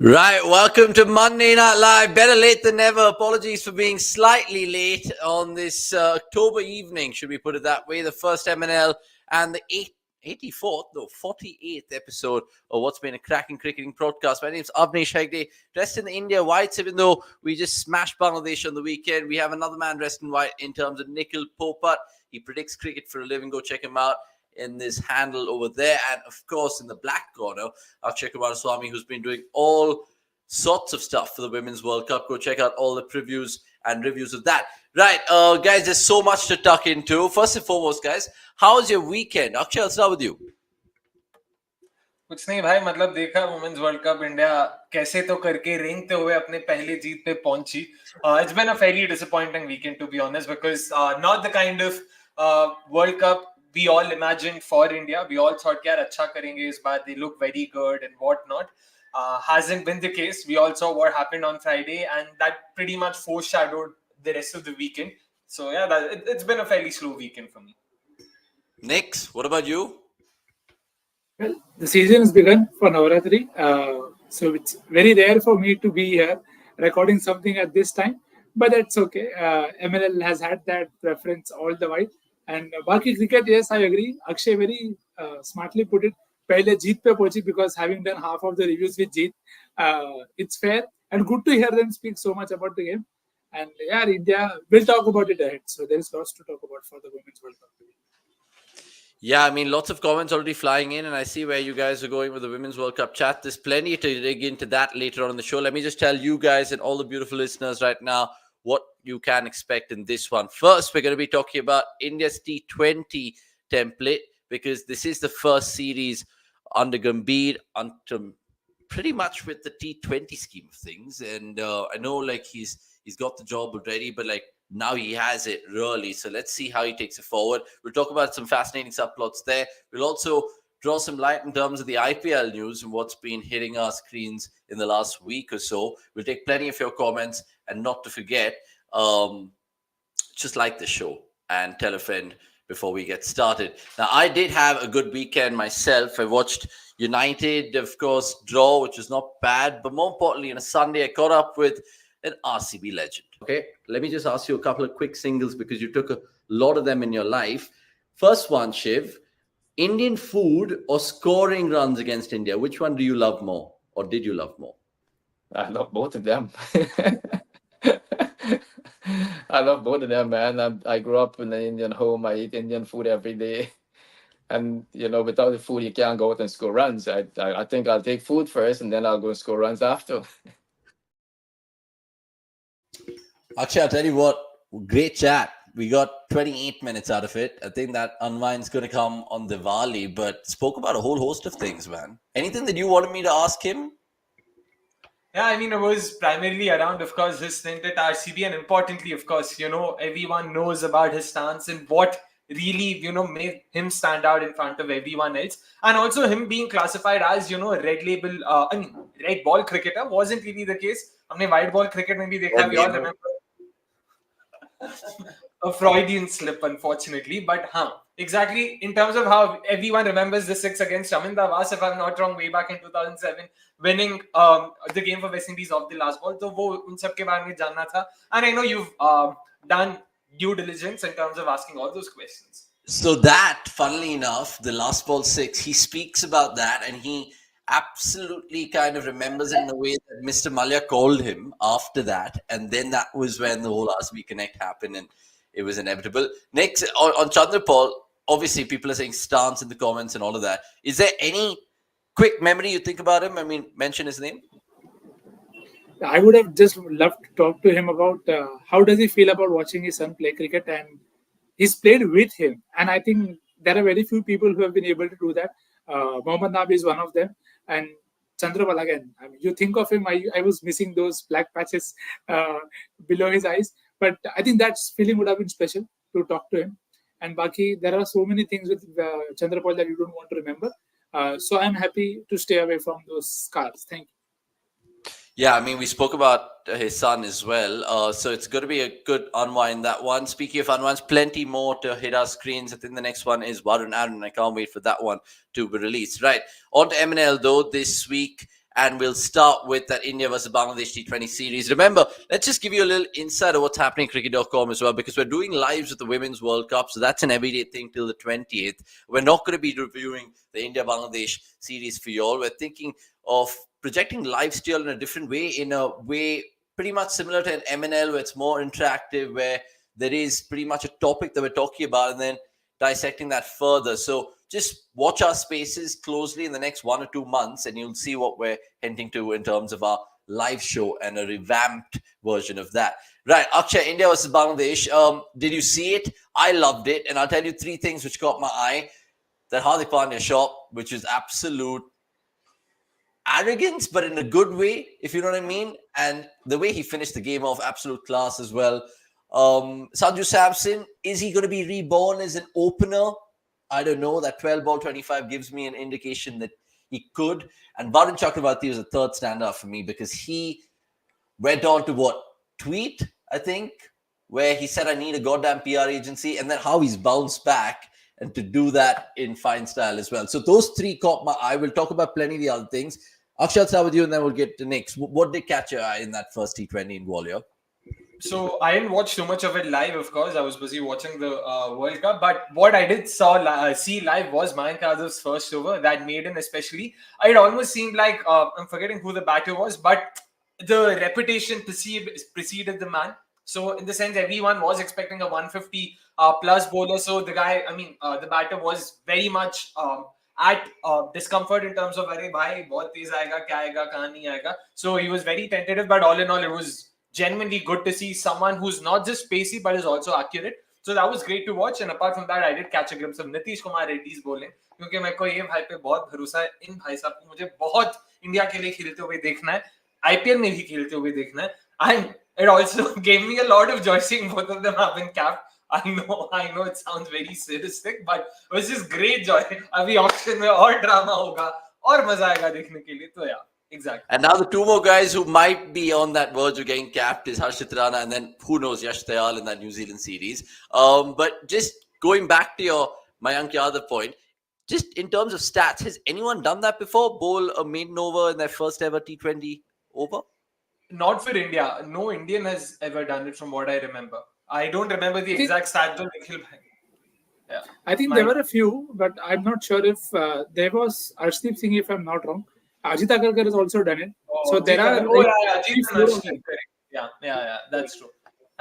Right, welcome to Monday Night Live. Better late than never. Apologies for being slightly late on this October evening, should we put it that way? The first MNL and the 48th episode of what's been a cracking cricketing broadcast. My name's Avnish Hegde, dressed in the India whites, even though we just smashed Bangladesh on the weekend. We have another man dressed in white in terms of Nikhil Popat. He predicts cricket for a living. Go check him out in this handle over there. And of course, in the black corner, Akshay Swami, who's been doing all sorts of stuff for the Women's World Cup. Go check out all the previews and reviews of that. Right, guys, there's so much to tuck into. First and foremost, guys, how was your weekend? Akshay, I'll start with you. कुछ नहीं भाई, मतलब देखा women's world cup, India कैसे तो करके रेंगते हुए अपने पहले जीत पे पहुंची. It's been a fairly disappointing weekend, to be honest, because not the kind of World Cup we all imagined for India. We all thought यार अच्छा करेंगे इस बार, they look very good and whatnot. Hasn't been the case. We all saw what happened on Friday, and that pretty much foreshadowed the rest of the weekend. So yeah, it's been a fairly slow weekend for me. Nix, what about you? Well, the season has begun for Navaratri, so it's very rare for me to be here recording something at this time, but that's okay. MLL has had that preference all the while. And Baki cricket, yes, I agree. Akshay very smartly put it. Pehle jeet pe pochi, because having done half of the reviews with Jeet, it's fair and good to hear them speak so much about the game. And yeah, India, we'll talk about it ahead. So there is lots to talk about for the Women's World Cup. Yeah, I mean, lots of comments already flying in, and I see where you guys are going with the Women's World Cup chat. There's plenty to dig into that later on in the show. Let me just tell you guys and all the beautiful listeners right now what you can expect in this one. First, we're going to be talking about India's T20 template, because this is the first series under Gambhir, pretty much with the T20 scheme of things. And I know, like, he's got the job already, but like, now he has it really. So let's see how he takes it forward. We'll talk about some fascinating subplots there. We'll also draw some light in terms of the IPL news and what's been hitting our screens in the last week or so. We'll take plenty of your comments, and not to forget, just like the show and tell a friend before we get started. Now, I did have a good weekend myself. I watched United, of course, draw, which was not bad. But more importantly, on a Sunday, I caught up with an RCB legend. Okay, let me just ask you a couple of quick singles, because you took a lot of them in your life. First one, Shiv, Indian food or scoring runs against India? Which one do you love more, or did you love more? I love both of them. I love both of them, man. I grew up in an Indian home. I eat Indian food every day. And, you know, without the food, you can't go out and score runs. I think I'll take food first, and then I'll go and score runs after. Actually, I'll tell you what, great chat. We got 28 minutes out of it. I think that Unwind's going to come on Diwali, but spoke about a whole host of things, man. Anything that you wanted me to ask him? Yeah, I mean, it was primarily around, of course, his stint at RCB, and importantly, of course, you know, everyone knows about his stance and what really, you know, made him stand out in front of everyone else. And also him being classified as, you know, red ball cricketer wasn't really the case. हमने white ball cricket में भी देखा, we all remember. A Freudian slip, unfortunately, but exactly in terms of how everyone remembers the 6 against Chaminda Vas, if I'm not wrong, way back in 2007, winning the game for West Indies off the last ball. So वो उन सब के बारे में जानना था, and I know you've done due diligence in terms of asking all those questions. So that, funnily enough, the last ball 6, he speaks about that, and he absolutely kind of remembers it in the way that Mr. Malya called him after that, and then that was when the whole RCB Connect happened, and it was inevitable. Next, on Chanderpaul, obviously people are saying stance in the comments and all of that. Is there any quick memory you think about him? I mean, mention his name. I would have just loved to talk to him about how does he feel about watching his son play cricket, and he's played with him. And I think there are very few people who have been able to do that. Mohammad Nabi is one of them. And Chanderpaul again. I mean, you think of him, I was missing those black patches below his eyes. But I think that feeling would have been special to talk to him. And Baki, there are so many things with Chanderpaul that you don't want to remember. So I'm happy to stay away from those scars. Thank you. Yeah, I mean, we spoke about his son as well. So it's going to be a good unwind, that one. Speaking of unwinds, plenty more to hit our screens. I think the next one is Varun Aaron. I can't wait for that one to be released. Right. On to MNL, though, this week. and we'll start with that India versus Bangladesh T20 series. Remember, let's just give you a little insight of what's happening at cricket.com as well, because we're doing lives with the Women's World Cup, so that's an everyday thing till the 20th. We're not going to be reviewing the India-Bangladesh series for you all. We're thinking of projecting lifestyle in a different way, in a way pretty much similar to an MNL, where it's more interactive, where there is pretty much a topic that we're talking about and then dissecting that further. So just watch our spaces closely in the next 1 or 2 months, and you'll see what we're hinting to in terms of our live show and a revamped version of that. Right, Akshay, India versus Bangladesh. Did you see it? I loved it, and I'll tell you 3 things which caught my eye. That Hardik Pandya shot, which is absolute arrogance, but in a good way, if you know what I mean. And the way he finished the game off, absolute class as well. Sanju Samson, is he going to be reborn as an opener? I don't know. That 12 ball 25 gives me an indication that he could. And Varun Chakravarti was a third standout for me, because he went on to tweet, I think, where he said, I need a goddamn PR agency, and then how he's bounced back, and to do that in fine style as well. So those 3 caught my eye. We'll talk about plenty of the other things. Akshay, I'll start with you, and then we'll get to Nick's. What did catch your eye in that first T20 in Gwalior? So I didn't watch too much of it live, of course. I was busy watching the World Cup. But what I did see live was Mayank Yadav's first over, that maiden especially. It almost seemed like, I'm forgetting who the batter was, but the reputation preceded the man. So in the sense, everyone was expecting a 150 plus bowler. So the guy, the batter was very much at discomfort in terms of, "Arey bhai, bahut tez aayega, kya aayega, kahan nahi aayega." So he was very tentative, but all in all, it was genuinely good to see someone who's not just pacey but is also accurate. So that was great to watch. And apart from that, I did catch a glimpse of Nitish Kumar Reddy's bowling, क्योंकि मेरे को ये भाई पे बहुत भरोसा है. इन भाई साहब को मुझे बहुत इंडिया के लिए खेलते हुए देखना है, IPL में भी खेलते हुए देखना है. And it also gave me a lot of joy seeing both of them have been capped. I know it sounds very sadistic, but it was just great joy. अभी ऑक्शन में और ड्रामा होगा और मजा आएगा देखने के लिए. तो exactly. And now the 2 more guys who might be on that verge of getting capped is Harshit Rana, and then who knows, Yash Dayal in that New Zealand series. But just going back to your Mayank Yadav point, just in terms of stats, has anyone done that before? Bowl a maiden over in their first ever T20 over? Not for India. No Indian has ever done it from what I remember. I don't remember the exact stat though. Yeah. I think there were a few, but I'm not sure if there was Arshdeep Singh, if I'm not wrong. Ajit Agarkar has also done it. So there are. Yeah, that's true.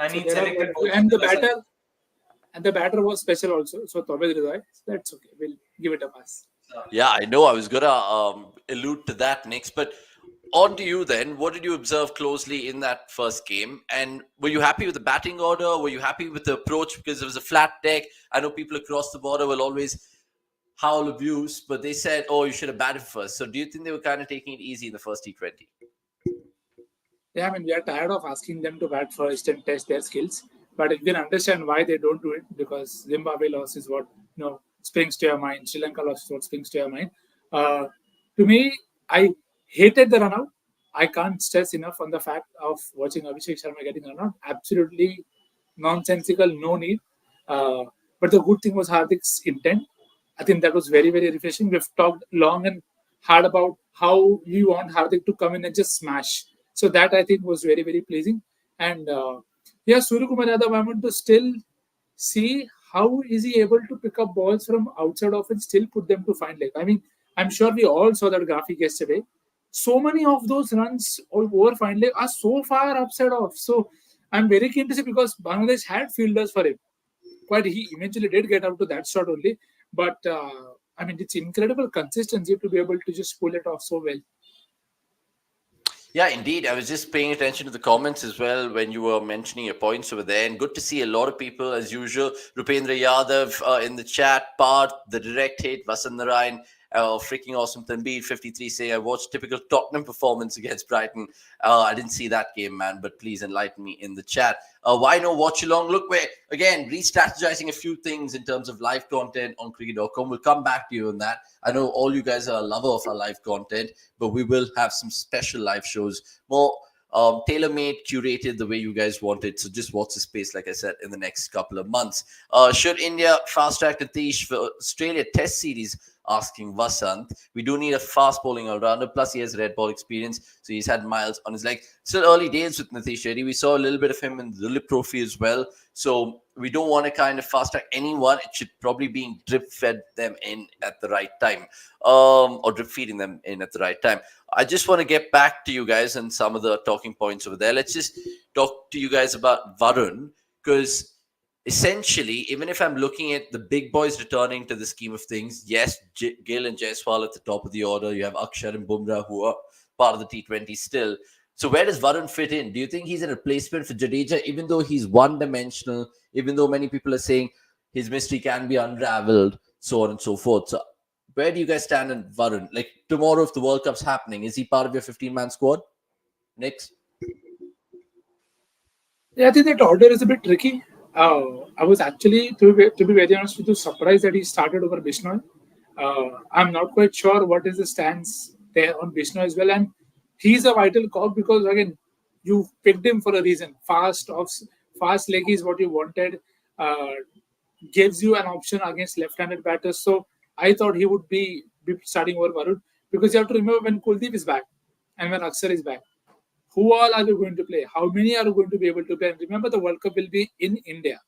And so he selected both. And the batter was special also. So Tawbid Rizai, that's okay. We'll give it a pass. Yeah, I know. I was gonna allude to that next, but on to you then. What did you observe closely in that first game? And were you happy with the batting order? Were you happy with the approach? Because it was a flat deck. I know people across the border will always howl abuse, but they said, oh, you should have batted first. So do you think they were kind of taking it easy in the first T20? Yeah, we are tired of asking them to bat first and test their skills. But you can understand why they don't do it, because Zimbabwe loss is what springs to your mind. Sri Lanka loss is what springs to your mind. To me, I hated the run out. I can't stress enough on the fact of watching Abhishek Sharma getting run out. Absolutely nonsensical, no need. But the good thing was Hardik's intent. I think that was very, very refreshing. We've talked long and hard about how we want Hardik to come in and just smash. So that I think was very, very pleasing. And Surya Kumar Yadav, I want to still see how is he able to pick up balls from outside off and still put them to fine leg. I mean, I'm sure we all saw that graphic yesterday. So many of those runs over fine leg are so far upside off. So I'm very keen to see, because Bangladesh had fielders for him. But he eventually did get out to that shot only. But, it's incredible consistency to be able to just pull it off so well. Yeah, indeed. I was just paying attention to the comments as well when you were mentioning your points over there. And good to see a lot of people, as usual. Rupendra Yadav in the chat, Parth, the direct hit, Vasant Narayan, freaking awesome. Tanbir 53 saying, I watched typical Tottenham performance against Brighton. I didn't see that game, man, but please enlighten me in the chat. Why no watch along? Look, we're, again, re-strategizing a few things in terms of live content on cricket.com. We'll come back to you on that. I know all you guys are a lover of our live content, but we will have some special live shows, more tailor-made, curated the way you guys want it. So just watch the space, like I said, in the next couple of months. Should India fast-track Nitish for Australia Test Series? asking Vasant. We do need a fast bowling all-rounder. Plus, he has red ball experience, so he's had miles on his leg. Still early days with Nitish Reddy. We saw a little bit of him in the Lip Trophy as well. So we don't want to kind of fast track anyone. It should probably be drip fed them in at the right time, or drip feeding them in at the right time. I just want to get back to you guys and some of the talking points over there. Let's just talk to you guys about Varun, because essentially, even if I'm looking at the big boys returning to the scheme of things, yes, Gill and Jaiswal at the top of the order. You have Akshar and Bumrah who are part of the T20 still. So where does Varun fit in? Do you think he's a replacement for Jadeja, even though he's one-dimensional, even though many people are saying his mystery can be unraveled, so on and so forth? So where do you guys stand on Varun? Like tomorrow, if the World Cup's happening, is he part of your 15-man squad? Next. Yeah, I think that order is a bit tricky. I was actually, to be very honest with you, surprised that he started over Bishnoi. I'm not quite sure what is the stance there on Bishnoi as well. And he's a vital cog because, again, you picked him for a reason. Fast leg is what you wanted. Gives you an option against left-handed batters. So I thought he would be starting over Varun, because you have to remember when Kuldeep is back and when Akshar is back, who all are you going to play? How many are you going to be able to play? And remember, the World Cup will be in India.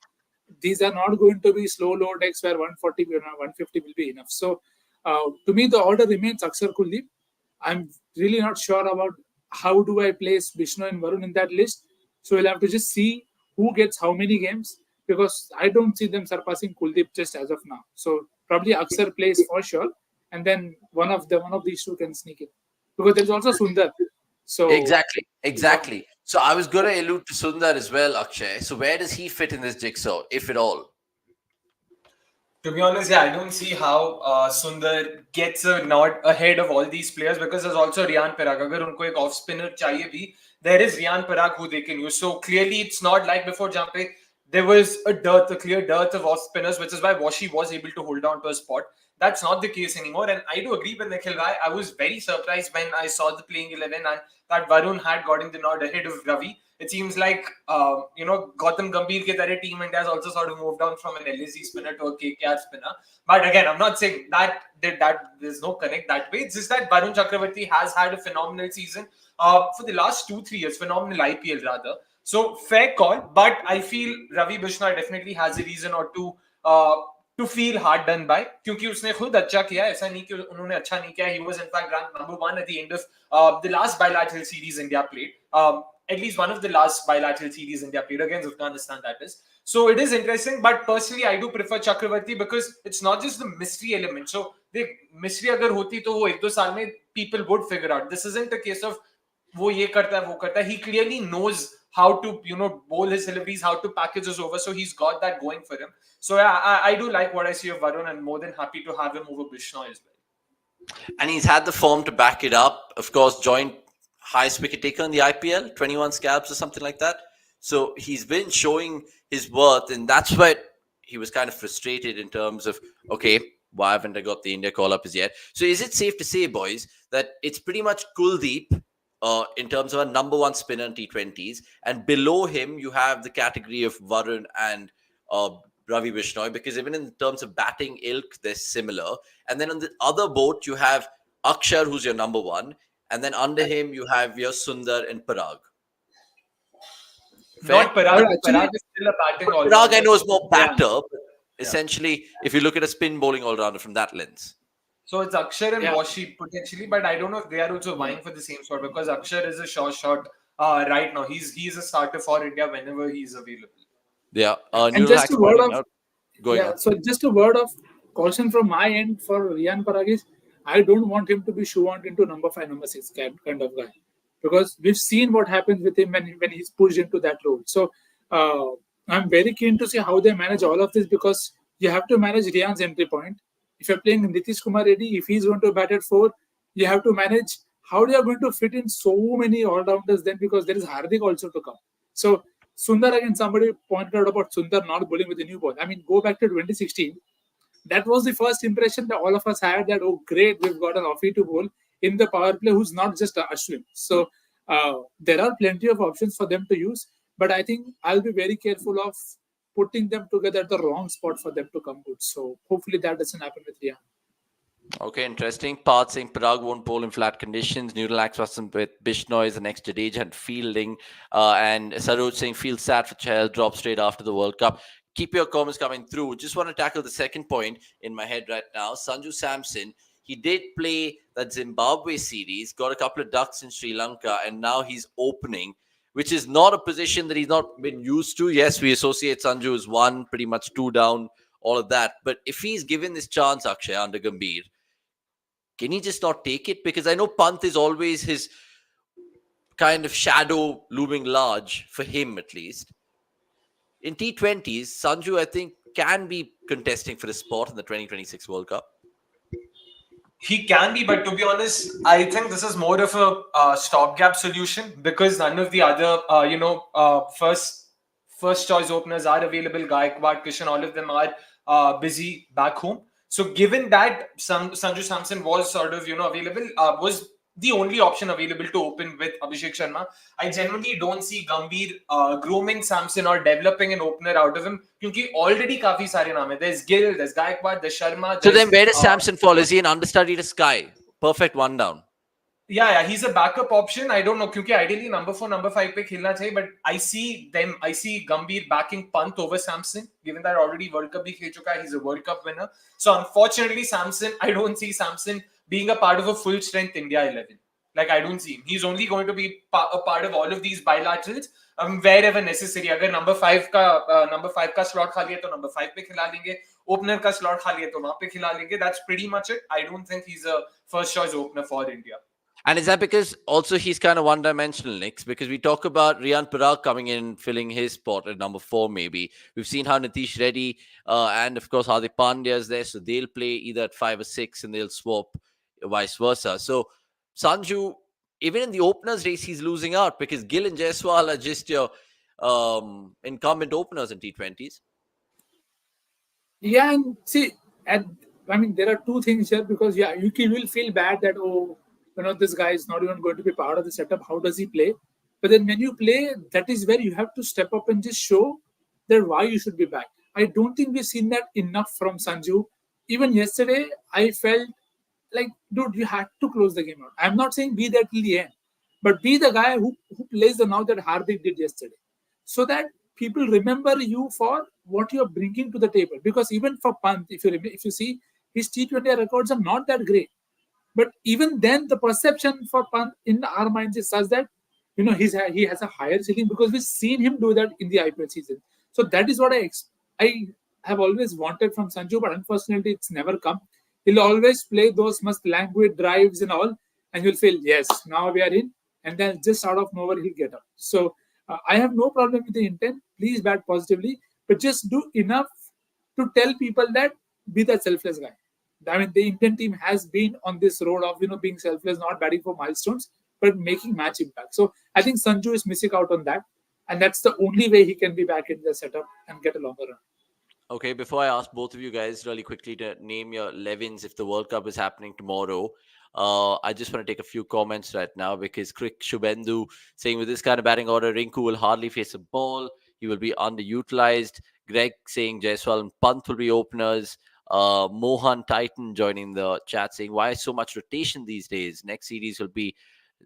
These are not going to be slow low decks where 140 or 150 will be enough. So to me, the order remains Akshar, Kuldeep. I'm really not sure about how do I place Bishnoi and Varun in that list. So we'll have to just see who gets how many games, because I don't see them surpassing Kuldeep just as of now. So probably Akshar plays for sure, and then one of these two can sneak in, because there's also Sundar. So Exactly. So I was going to allude to Sundar as well, Akshay. So where does he fit in this jigsaw, if at all? To be honest, yeah, I don't see how Sundar gets a nod ahead of all these players, because there's also Riyan Parag. Agar unko ek off spinner chahiye bhi, there is Riyan Parag who they can use. So clearly, it's not like before Jampe. There was a clear dearth of off spinners, which is why Washi was able to hold on to a spot. That's not the case anymore. And I do agree with Nikhil Bhai. I was very surprised when I saw the playing 11 and that Varun had gotten the nod ahead of Ravi. It seems like, Gautam Gambhir ke tarah Team India has also sort of moved on from an LAC spinner to a KKR spinner. But again, I'm not saying that there's no connect that way. It's just that Varun Chakravarti has had a phenomenal season for the last 2-3 years, phenomenal IPL rather. So fair call, but I feel Ravi Bishnoi definitely has a reason or two to feel hard done by, क्योंकि उसने खुद अच्छा किया, ऐसा नहीं कि उन्होंने अच्छा नहीं किया. He was in fact ranked number 1 at the end of the last bilateral series India played. At least one of the last bilateral series India played against Afghanistan, that is. So it is interesting, but personally I do prefer Chakravarti because it's not just the mystery element. So the mystery अगर होती तो वो 1-2 साल में people would figure out. This isn't a case of वो ये करता है वो करता है. He clearly knows how to bowl his deliveries, how to package his over, so he's got that going for him. So yeah, I do like what I see of Varun, and more than happy to have him over Bishnoi as well. And he's had the form to back it up. Of course, joint highest wicket taker in the IPL, 21 scalps or something like that. So he's been showing his worth, and that's why he was kind of frustrated in terms of, okay, why haven't I got the India call-up as yet? So is it safe to say, boys, that it's pretty much Kuldeep in terms of a number 1 spinner in T20s, and below him you have the category of Varun and Ravi Bishnoi, because even in terms of batting ilk, they're similar. And then on the other boat, you have Akshar, who's your number 1, and then under him you have your Sundar and Parag. Fair? Not Parag. Parag is still a batting all-rounder. Parag, I know, is more batter, but essentially, if you look at a spin bowling all-rounder from that lens. So it's Akshar and Washi potentially, but I don't know if they are also vying for the same spot, because Akshar is a sure shot right now. He's a starter for India whenever he's available. Yeah. And just a word of So just a word of caution from my end for Riyan Parag is, I don't want him to be shoehorned into number 5, number 6 kind of guy, because we've seen what happens with him when he's pushed into that role. So I'm very keen to see how they manage all of this, because you have to manage Riyan's entry point. If you're playing Nitish Kumar Reddy, if he's going to bat at 4, you have to manage how they are going to fit in so many all-rounders then, because there is Hardik also to come. So Sundar, again, somebody pointed out about Sundar not bowling with a new ball. I mean, go back to 2016. That was the first impression that all of us had, that, oh, great, we've got an offie to bowl in the power play who's not just Ashwin. So there are plenty of options for them to use, but I think I'll be very careful of putting them together at the wrong spot for them to come good. So hopefully that doesn't happen with Riyan. Okay, interesting. Part saying Parag won't bowl in flat conditions. Neural Axwasam with Bishnoi the next Jadeja and fielding. And Saroj saying feels sad for Chahal, drop straight after the World Cup. Keep your comments coming through. Just want to tackle the second point in my head right now. Sanju Samson, he did play that Zimbabwe series, got a couple of ducks in Sri Lanka, and now he's opening, which is not a position that he's not been used to. Yes, we associate Sanju as one, pretty much two down, all of that. But if he's given this chance, Akshay, under Gambhir, can he just not take it? Because I know Pant is always his kind of shadow looming large, for him at least. In T20s, Sanju, I think, can be contesting for the spot in the 2026 World Cup. He can be, but to be honest, I think this is more of a stopgap solution because none of the other, first choice openers are available. Gaikwad, Kishan, all of them are busy back home. So given that Sanju Samson was sort of available, was the only option available to open with Abhishek Sharma, I genuinely don't see Gambhir grooming Samson or developing an opener out of him. Because already काफी सारे नाम हैं. There's Gill, there's Gaikwad, there's Sharma. So then where does Samson fall? Is he an understudy to Sky? Perfect one down. Yeah, he's a backup option. I don't know, because ideally number 4, number 5 पे खेलना चाहिए, but I see Gambhir backing Pant over Samson, given that already World Cup भी खेल चुका है, he's a World Cup winner. So unfortunately, I don't see Samson being a part of a full strength India 11. Like, I don't see him. He's only going to be a part of all of these bilaterals wherever necessary. अगर number 5 का slot खाली है तो number 5 पे खिला लेंगे. Opener का slot खाली है तो वहाँ पे खिला लेंगे. That's pretty much it. I don't think he's a first choice opener for India. And is that because also he's kind of one-dimensional, Nicks? Because we talk about Riyan Parag coming in, filling his spot at number 4, maybe. We've seen how Nitish Reddy and, of course, Hardik Pandya is there. So they'll play either at 5 or 6 and they'll swap vice versa. So Sanju, even in the openers race, he's losing out because Gill and Jaiswal are just your incumbent openers in T20s. Yeah, and see, there are two things here because, Yuki will feel bad that, this guy is not even going to be part of the setup. How does he play? But then when you play, that is where you have to step up and just show that why you should be back. I don't think we've seen that enough from Sanju. Even yesterday, I felt like, dude, you had to close the game out. I'm not saying be there till the end, but be the guy who plays the now that Hardik did yesterday, so that people remember you for what you're bringing to the table. Because even for Pant, if you see, his T20 records are not that great. But even then, the perception for Pant in our minds is such that he has a higher ceiling because we've seen him do that in the IPL season. So that is what I have always wanted from Sanju, but unfortunately, it's never come. He'll always play those must languid drives and all, and you'll feel, yes, now we are in, and then just out of nowhere he'll get up. So I have no problem with the intent. Please bat positively, but just do enough to tell people that be that selfless guy. I mean, the Indian team has been on this road of being selfless, not batting for milestones, but making match impact. So I think Sanju is missing out on that, and that's the only way he can be back in the setup and get a longer run. Okay, before I ask both of you guys really quickly to name your 11s if the World Cup is happening tomorrow, I just want to take a few comments right now because Krik Shubhendu saying with this kind of batting order, Rinku will hardly face a ball. He will be underutilized. Greg saying Jaiswal and Pant will be openers. Mohan Titan joining the chat saying, why so much rotation these days? Next series will be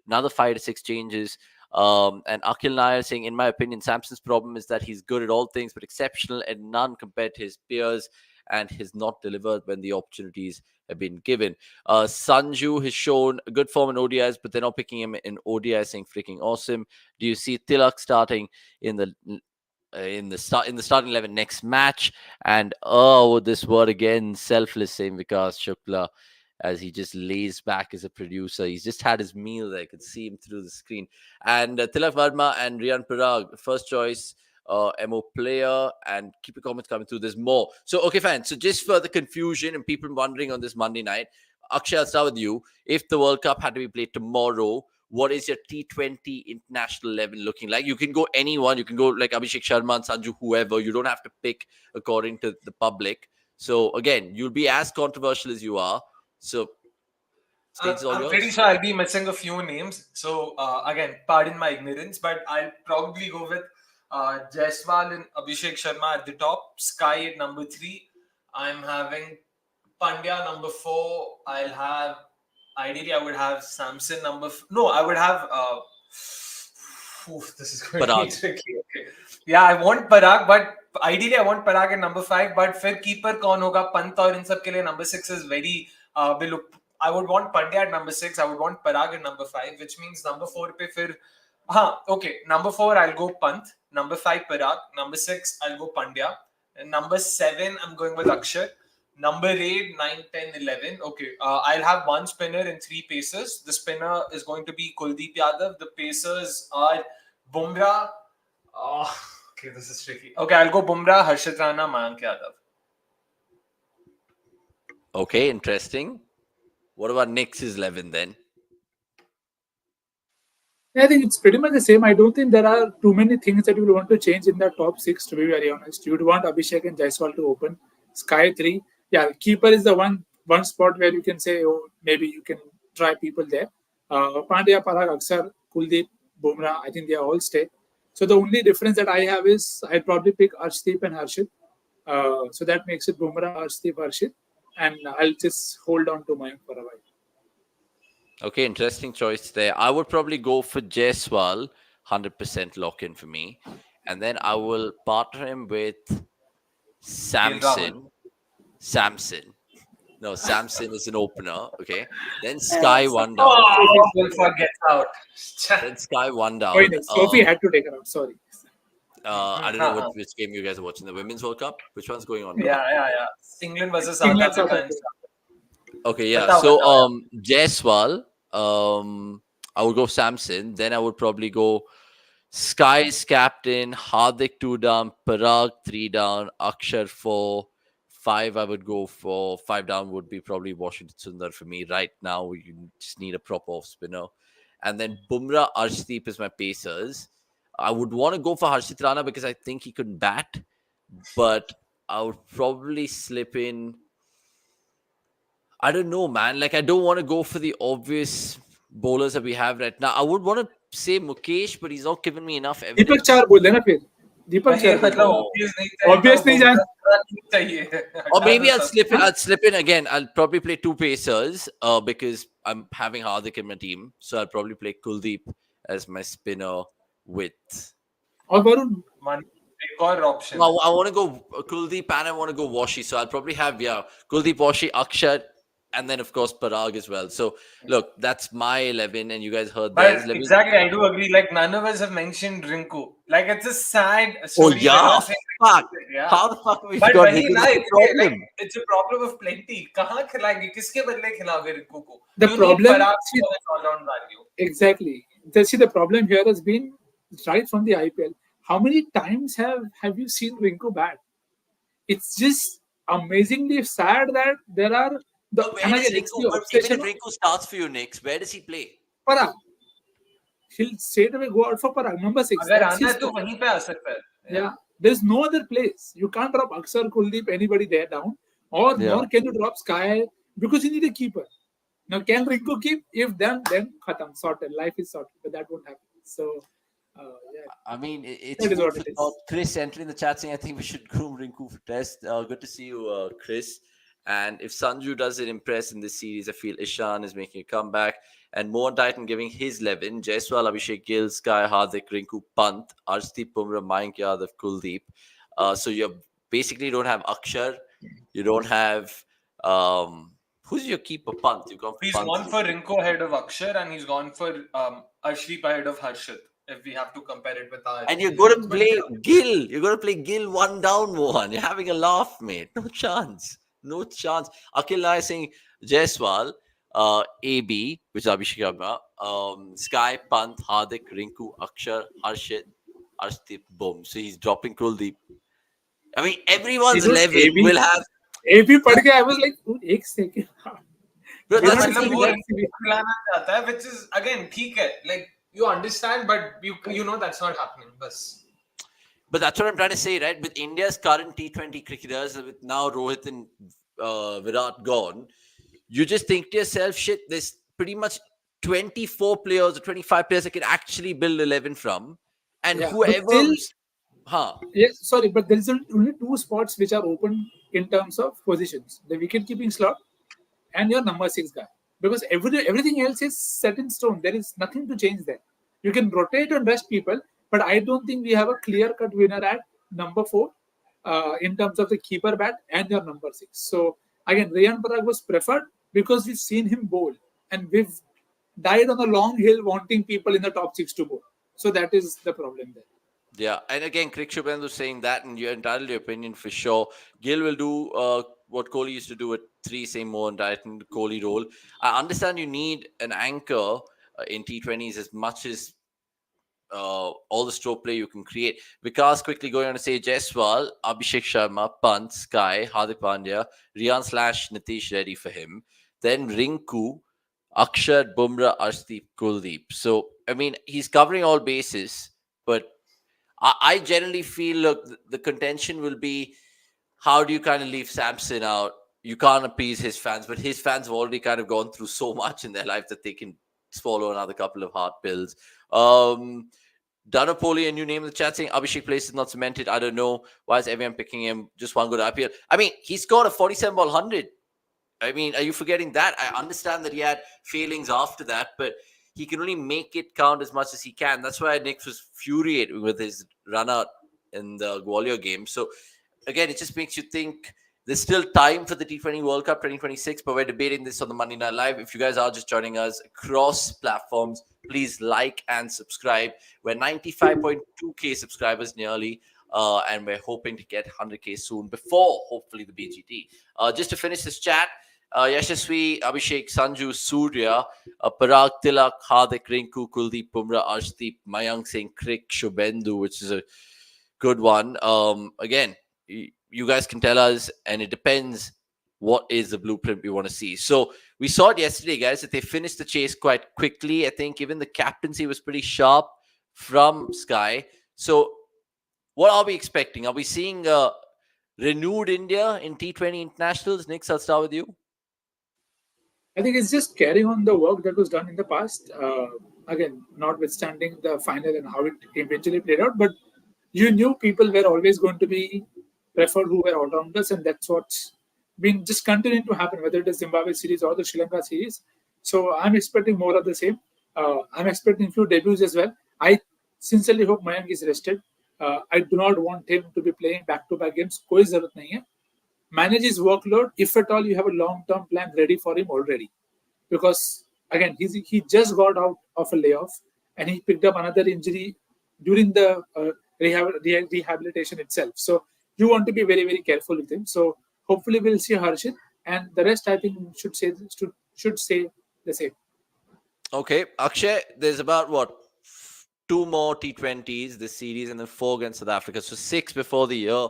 another 5 to 6 changes. And Akhil Nair saying, in my opinion, Samson's problem is that he's good at all things but exceptional at none compared to his peers and has not delivered when the opportunities have been given. Sanju has shown good form in ODIs, but they're not picking him in ODIs, saying freaking awesome. Do you see Tilak starting in the starting 11 next match? And this word again, selfless, saying Vikas Shukla, as he just lays back as a producer. He's just had his meal there. I could see him through the screen. And Tilak Varma and Riyan Parag, first choice MO player. And keep your comments coming through. There's more. So, okay, fine. So just for the confusion and people wondering on this Monday night, Akshay, I'll start with you. If the World Cup had to be played tomorrow, what is your T20 international 11 looking like? You can go anyone. You can go like Abhishek Sharma and Sanju, whoever. You don't have to pick according to the public. So, again, you'll be as controversial as you are. So, I'm pretty sure I'll be missing a few names. So, again, pardon my ignorance, but I'll probably go with Jaiswal and Abhishek Sharma at the top, Sky at number 3. I'm having Pandya number 4. Ideally, I would have Samson number. I would have. This is going to be Parag. tricky. Okay. Yeah, I want Parag, but ideally I want Parag at number 5. But फिर keeper कौन होगा? Pant और इन सब के लिए number 6 is very. I would want Pandya at number 6. I would want Parag at number 5, which means number 4 पे फिर. Okay. Number 4 I'll go Pant. Number 5 Parag. Number 6 I'll go Pandya. And number 7 I'm going with Akshar. Number 8, 9, 10, 11. Okay. I'll have one spinner and 3 pacers. The spinner is going to be Kuldeep Yadav. The pacers are Bumrah. Okay, this is tricky. Okay, I'll go Bumrah, Harshit Rana, Mayank Yadav. Okay, interesting. What about Nick's 11 then? I think it's pretty much the same. I don't think there are too many things that you will want to change in the top 6, to be very honest. You'd want Abhishek and Jaiswal to open. Sky 3. Yeah, keeper is the one spot where you can say, oh, maybe you can try people there. Pandya, Parag, Akshar, Kuldeep, Bumrah, I think they all stay. So the only difference that I have is I'd probably pick Arshdeep and Harshit. So that makes it Bumrah, Arshdeep, Harshit. And I'll just hold on to mine for a while. Okay, interesting choice there. I would probably go for Jaiswal, 100% lock in for me. And then I will partner him with Samson. No, Samson is an opener. Okay. Then Sky one down. Wolford gets out. Then Sky one down. Oh, yes. Sophie had to take her out. Sorry. I don't know which game you guys are watching. The Women's World Cup? Which one's going on now? Yeah. England versus South Africa. Okay, yeah. So Jaiswal, I would go Samson. Then I would probably go Sky's captain, Hardik 2 down, Parag 3 down, Akshar 4, 5 I would go for. 5 down would be probably Washington Sundar for me. Right now, you just need a proper off spinner. And then Bumrah, Arshdeep is my pacers. I would want to go for Harshit Rana because I think he could bat. But I would probably slip in... I don't know, man. Like, I don't want to go for the obvious bowlers that we have right now. I would want to say Mukesh, but he's not given me enough evidence. Deepak Char bol dena phir. Deepak Char. Obvious nahi jaye. Or maybe I'll slip in again. I'll probably play 2 pacers because I'm having Hardik in my team. So I'll probably play Kuldeep as my spinner with... Or Varun. Option. No, I want to go Kuldeep and I want to go Washi. So I'll probably have, Kuldeep, Washi, Akshar, and then, of course, Parag as well. So, look, that's my 11, and you guys heard that. Exactly, I do agree. Like, none of us have mentioned Rinku. Like, it's a sad story. Oh, yeah? Fuck. Yeah. How the fuck we but got Rinku? Like, it's a problem of plenty. Kahan khilayenge? Kiske badle khilaoge Rinku ko? The problem... all-round value. Exactly. See, the problem here has been right from the IPL. How many times have you seen Rinku bat? It's just amazingly sad that there are... Even if Rinku starts for you, Nick, where does he play? Parag. He'll straight away go out for Parag. Number 6. Yeah. There's no other place. You can't drop Akshar, Kuldeep, anybody there down. Nor can you drop Sky because you need a keeper. Now, can Rinku keep? If then khatam, sorted. Life is sorted. But that won't happen. So... I mean, it's good for thought. Chris entering the chat saying, I think we should groom Rinku for test. Good to see you, Chris. And if Sanju doesn't impress in this series, I feel Ishan is making a comeback. And Mohan Titan giving his 11. Jaiswal, Abhishek Gill, Sky, Hardik, Rinku, Pant, Arshdeep, Bumrah, Mayank Yadav, Kuldeep. So you basically don't have Akshar. You don't have... who's your keeper? Pant. He's gone for Rinku ahead of Akshar and he's gone for Arshdeep ahead of Harshit. If we have to compare it with our... And you're going to play Gill. You're going to play Gill 1 down, Mohan. You're having a laugh, mate. No chance. Akil is saying Jaiswal, AB, which is Abhishek Sharma, Sky, Pant, Hardik, Rinku, Akshar, Harshit, Arshdeep, boom. So he's dropping Kuldeep. I mean, everyone's 11 will have... AB pad gaya. I was like, 1 second. But that's which is, again, theek hai. Like, you understand, but you know that's not happening. But that's what I'm trying to say, right? With India's current T20 cricketers, with now Rohit and Virat gone, you just think to yourself, shit, there's pretty much 24 players or 25 players that can actually build 11 from. And whoever... Yes, sorry, but there's only 2 spots which are open in terms of positions, the wicket keeping slot and your number 6 guy. Because everything else is set in stone. There is nothing to change there. You can rotate and rest people, but I don't think we have a clear cut winner at number 4 in terms of the keeper bat and your number 6. So again, Rayan Parag was preferred because we've seen him bowl and we've died on a long hill wanting people in the top 6 to bowl. So that is the problem there. Yeah, and again, Krik Shubhendu saying that, and you're entitled to your opinion for sure. Gill will do what Kohli used to do at 3, same more and in the Kohli role. I understand you need an anchor in T20s as much as all the stroke play you can create. Vikas quickly going on to say Jaiswal, Abhishek Sharma, Pant, Sky, Hardik Pandya, Riyan / Nitish Reddy for him. Then Rinku, Akshar, Bumrah, Arshdeep, Kuldeep. So, I mean, he's covering all bases, but I generally feel, look, the contention will be how do you kind of leave Samson out? You can't appease his fans, but his fans have already kind of gone through so much in their life that they can swallow another couple of hard pills. Danapoli, and you name the chat saying Abhishek place is not cemented. I don't know. Why is everyone picking him? Just one good IPL. I mean, he scored a 47 ball 100. I mean, are you forgetting that? I understand that he had failings after that, but he can only make it count as much as he can. That's why Nick was furiated with his run out in the Gwalior game. So, again, it just makes you think there's still time for the T20 World Cup 2026, but we're debating this on the Monday Night Live. If you guys are just joining us across platforms, please like and subscribe. We're 95.2K subscribers nearly, and we're hoping to get 100K soon before, hopefully, the BGT. Just to finish this chat, Yashasvi, Abhishek, Sanju, Surya, Parag, Tilak, Hardik, Rinku, Kuldeep, Bumrah, Arshdeep, Mayank saying Krik, Shubhendu, which is a good one. Again, you guys can tell us, and it depends what is the blueprint we want to see. So we saw it yesterday, guys, that they finished the chase quite quickly. I think even the captaincy was pretty sharp from Sky. So what are we expecting? Are we seeing renewed India in T20 internationals? Nick, I'll start with you. I think it's just carrying on the work that was done in the past. Again, notwithstanding the final and how it eventually played out, but you knew people were always going to be preferred who were all-rounders, and that's what's been just continuing to happen, whether it is Zimbabwe series or the Sri Lanka series. So I'm expecting more of the same. I'm expecting a few debuts as well. I sincerely hope Mayank is rested. I do not want him to be playing back-to-back games. Koi zarurat nahi hai. Manage his workload. If at all you have a long-term plan ready for him already. Because, again, he just got out of a layoff and he picked up another injury during the rehabilitation itself. So you want to be very, very careful with him. So hopefully we'll see Harshit, and the rest I think should say the same. Okay, Akshay, there's about 2 more T20s this series and then 4 against South Africa. So 6 before the year,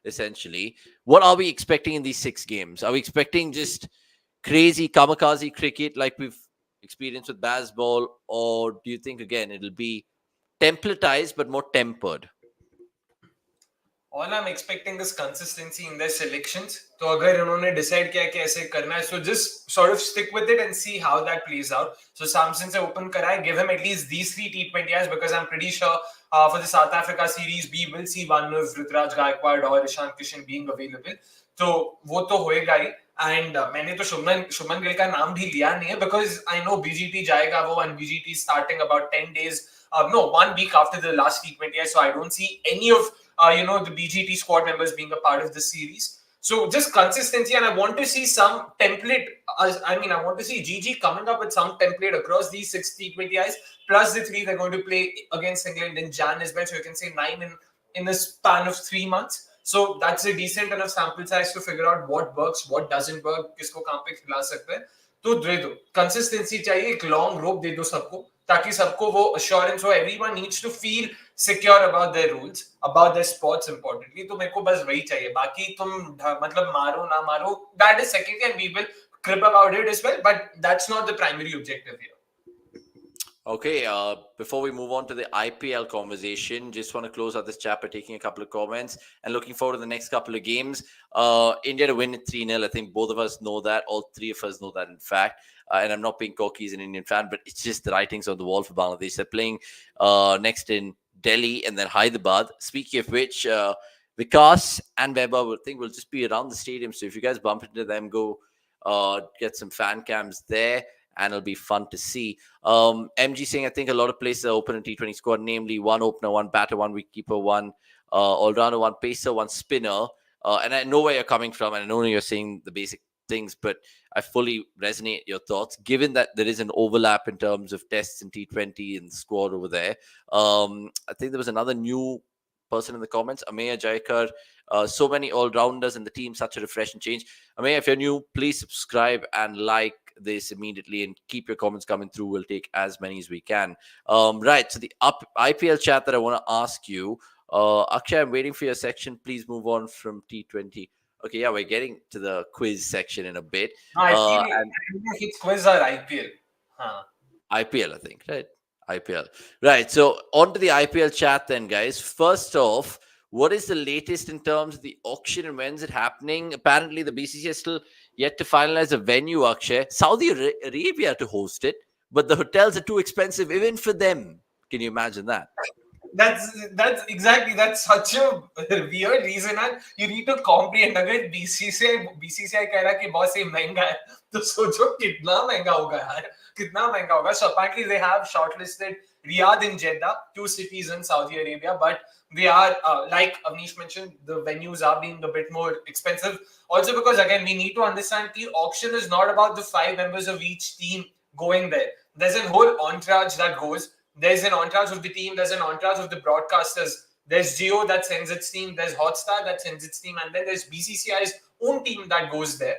essentially. What are we expecting in these 6 games? Are we expecting just crazy kamikaze cricket like we've experienced with Bazball, or do you think, again, it'll be templatized but more tempered? All I'm expecting is consistency in their selections. So अगर उन्होंने decide किया कि ऐसे करना है, so just sort of stick with it and see how that plays out. So Samson से open कराए, give him at least these 3 T20s, because I'm pretty sure for the South Africa series we will see one of Ruturaj Gaikwad or Ishan Kishan being available. So वो तो होएगा ही. And मैंने तो शुभमन गिल का नाम भी लिया नहीं है, because I know BGT जाएगा वो, and BGT is starting about 10 days, 1 week after the last T20, so I don't see any of the BGT squad members being a part of the series. So just consistency, and I want to see some template. I want to see GG coming up with some template across these 6 T20Is, plus the 3 they're going to play against England in Jan as well. So you can say 9 in the span of 3 months. So that's a decent enough sample size to figure out what works, what doesn't work, किसको कहाँ पे खिला सकते हैं. तो दे दो, consistency चाहिए, एक long rope दे दो सबको, ताकि सबको वो assurance हो. Everyone needs to feel secure about their rules, about their sports importantly. तो मेरे को बस वही चाहिए. बाकी तुम मतलब मारो ना मारो, that is secondary, and we will crib about it as well. But that's not the primary objective here. Okay, before we move on to the IPL conversation, just want to close out this chat by taking a couple of comments and looking forward to the next couple of games. India to win it 3-0. I think both of us know that. All 3 of us know that, in fact. And I'm not being cocky as an Indian fan, but it's just the writings on the wall for Bangladesh. They're playing next in Delhi and then Hyderabad. Speaking of which, Vikas and Weber, I think, will just be around the stadium. So if you guys bump into them, go get some fan cams there, and it'll be fun to see. MG saying, I think a lot of places are open in T20 squad, namely one opener, one batter, one wicketkeeper, one all-rounder, one pacer, one spinner. And I know where you're coming from, and I know you're saying the basic things, but I fully resonate your thoughts. Given that there is an overlap in terms of tests in T20 and the squad over there, I think there was another new person in the comments, Ameya Jayakar. So many all-rounders in the team, such a refreshing change. Ameya, if you're new, please subscribe and like this immediately and keep your comments coming through. We'll take as many as we can. Right, so the IPL chat that I want to ask you, Akshay, I'm waiting for your section. Please move on from T20. Okay, yeah, we're getting to the quiz section in a bit. I don't know if it's quiz or IPL. IPL, I think, right? IPL. Right, so on to the IPL chat then, guys. First off, what is the latest in terms of the auction and when's it happening? Apparently, the BCCI is still yet to finalize a venue, Akshay. Saudi Arabia to host it, but the hotels are too expensive even for them. Can you imagine that? That's exactly, that's such a weird reason, and you need to comprehend. अगर BCCI कह रहा है कि बहुत ही महंगा है, तो सोचो कितना महंगा होगा यार, कितना महंगा होगा. So apparently they have shortlisted Riyadh and Jeddah, two cities in Saudi Arabia, but they are like Avnish mentioned, the venues are being a bit more expensive. Also because again we need to understand the auction is not about the 5 members of each team going there. There's a whole entourage that goes. There's an entourage of the team. There's an entourage of the broadcasters. There's Jio that sends its team. There's Hotstar that sends its team. And then there's BCCI's own team that goes there.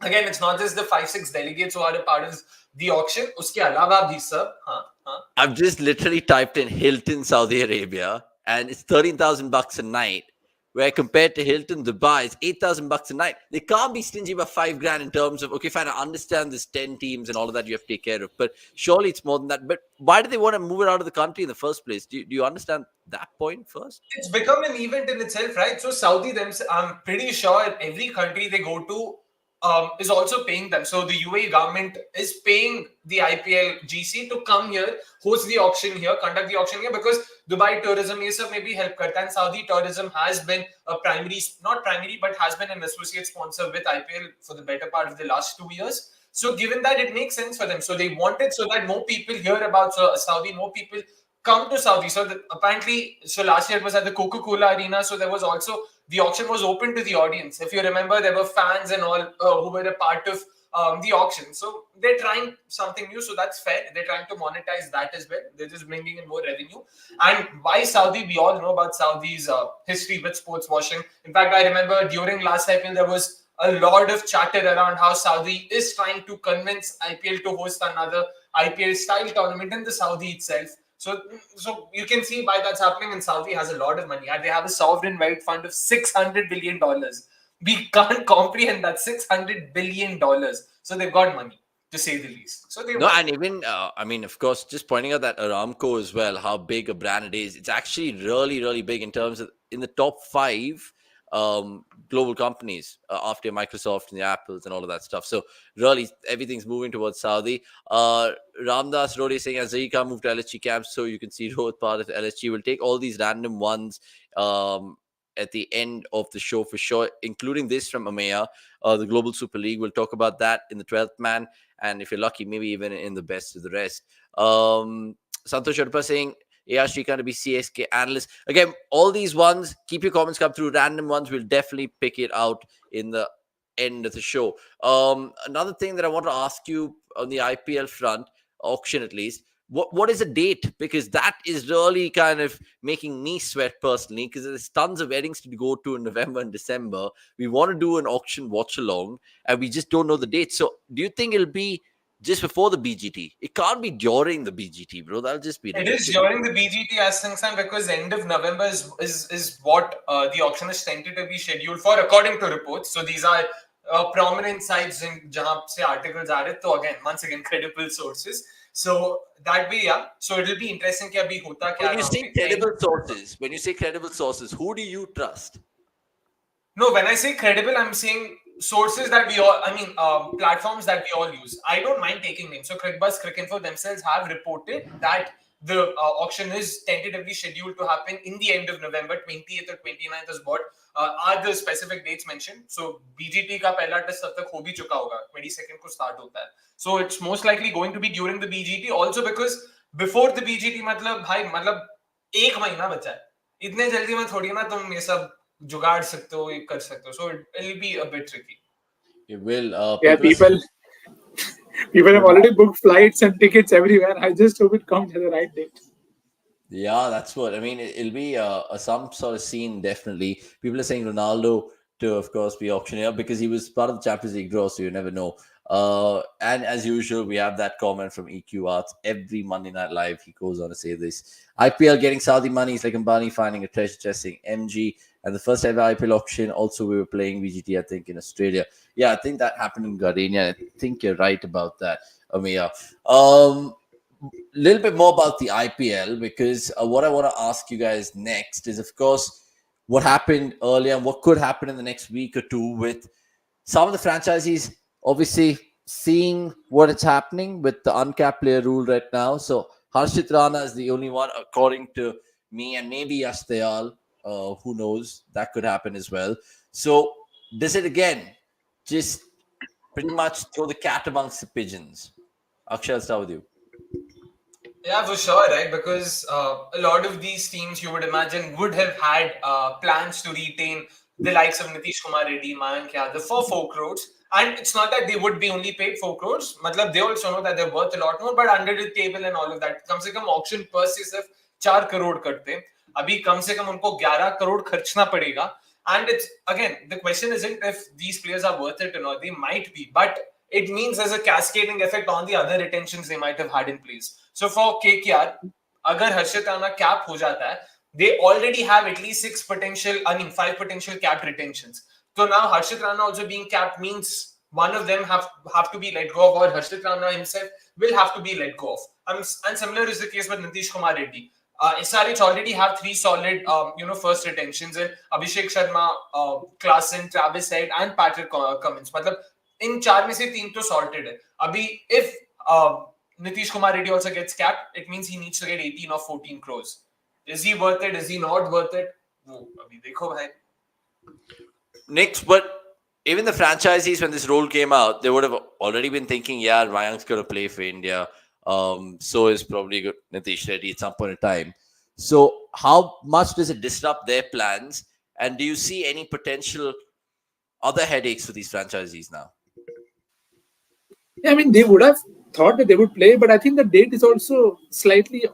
Again, it's not just the 5-6 delegates who are a part of the auction. Uske alawa bhi sab. I've just literally typed in Hilton, Saudi Arabia, and it's $13,000 a night. Where compared to Hilton, Dubai, it's $8,000 a night. They can't be stingy about $5,000 in terms of, okay, fine, I understand there's 10 teams and all of that you have to take care of, but surely it's more than that. But why do they want to move it out of the country in the first place? Do you understand that point first? It's become an event in itself, right? So Saudi, I'm pretty sure every country they go to is also paying them. So the UAE government is paying the IPL GC to come here, host the auction here, conduct the auction here, because Dubai tourism ये सब maybe help करता है. And Saudi tourism has been not primary, but has been an associate sponsor with IPL for the better part of the last 2 years. So given that, it makes sense for them. So they want it so that more people hear about Saudi, more people come to Saudi. So apparently, last year it was at the Coca-Cola Arena. So there was also, the auction was open to the audience. If you remember, there were fans and all who were a part of the auction. So they're trying something new. So that's fair. They're trying to monetize that as well. They're just bringing in more revenue. And why Saudi? We all know about Saudi's history with sports washing. In fact, I remember during last IPL, there was a lot of chatter around how Saudi is trying to convince IPL to host another IPL-style tournament in the Saudi itself. So you can see why that's happening, and Saudi has a lot of money. They have a sovereign wealth fund of $600 billion. We can't comprehend that, $600 billion. So they've got money, to say the least. So they and even, of course, just pointing out that Aramco as well, how big a brand it is. It's actually really, really big in terms of in the top 5 global companies after Microsoft and the Apples and all of that stuff. So really, everything's moving towards Saudi. Ramdas Rodi saying, as Zahika moved to LSG camps, so you can see Rohit part of LSG. We'll take all these random ones at the end of the show for sure, including this from Ameya, the Global Super League. We'll talk about that in the 12th man, and if you're lucky, maybe even in the best of the rest. Santosh Sharpa saying, AR Shrikant to be CSK analyst. Again, all these ones, keep your comments come through. Random ones, we'll definitely pick it out in the end of the show. Another thing that I want to ask you on the IPL front, auction at least, what is a date? Because that is really kind of making me sweat personally, because there's tons of weddings to go to in November and December. We want to do an auction watch along, and we just don't know the date. So do you think it'll be just before the BGT? It can't be during the BGT, bro. That'll just be ridiculous. It is during the BGT as things stand, because end of November is what the auction is tentatively scheduled for, according to reports. So these are prominent sites in jahan se articles are it. So again, once again, credible sources. So that way, yeah. So it'll be interesting कि अभी होता क्या. When you say credible sources, who do you trust? No, when I say credible, I'm saying sources that we all, platforms that we all use. I don't mind taking names. So CricBuzz, Cricinfo themselves have reported that the auction is tentatively scheduled to happen in the end of November, 20th or 29th is what are the specific dates mentioned. So BGT का पहला test तब तक हो भी चुका होगा, 22nd को start होता है. So it's most likely going to be during the BGT, also because before the BGT मतलब भाई मतलब एक महीना बचा है, इतने जल्दी में थोड़ी ना तुम ये सब जुगाड़ सकते हो, कर सकते हो. So it'll be a bit tricky. It will. Yeah, people have already booked flights and tickets everywhere. I just hope it comes at the right date. Yeah, that's what I mean. It'll be some sort of scene, definitely. People are saying Ronaldo to, of course, be auctioneer because he was part of the Champions League draw, so you never know. And as usual, we have that comment from EQ Arts every Monday Night Live. He goes on to say this: IPL getting Saudi money is like Ambani finding a treasure chest, saying MG. And the first ever IPL auction, also we were playing VGT, I think, in Australia. Yeah, I think that happened in Gardenia. I think you're right about that, Amia. Little bit more about the IPL because what I want to ask you guys next is, of course, what happened earlier and what could happen in the next week or two with some of the franchisees obviously seeing what is happening with the uncapped player rule right now. So Harshit Rana is the only one, according to me, and maybe Yash Dayal. Who knows? That could happen as well. So does it again just pretty much throw the cat amongst the pigeons? Akshay, I'll start with you. Yeah, for sure, right? Because a lot of these teams, you would imagine, would have had plans to retain the likes of Nitish Kumar Reddy, Mayank Yadav for 4 crores. And it's not that they would be only paid 4 crores. Matlab, they also know that they're worth a lot more, but under the table and all of that, कम से कम auction per se सिर्फ 4 crore करते. अभी कम से कम उनको 11 crore खर्चना पड़ेगा. And it's, again, the question isn't if these players are worth it or not. They might be, but it means there's a cascading effect on the other retentions they might have had in place. So for KKR, अगर हर्षित Rana cap हो जाता है, they already have at least 5 potential capped retentions. So now Harshit Rana also being capped means one of them have to be let go of, or Harshit Rana himself will have to be let go of. And similar is the case with Nitish Kumar Reddy. SRH already have 3 solid, first retentions in Abhishek Sharma, Klaasen, Travis Head, and Patrick Cummins. मतलब इन 4 में से 3 तो sorted है. अभी if Nitish Kumar Reddy also gets capped, it means he needs to get 18 or 14 crores. Is he worth it? Is he not worth it? वो अभी देखो भाई. Next, but even the franchisees, when this rule came out, they would have already been thinking, yeah, Mayank's going to play for India. So is probably good Nitish Reddy at some point in time. So how much does it disrupt their plans? And do you see any potential other headaches for these franchisees now? Yeah, I mean, they would have thought that they would play, but I think the date is also slightly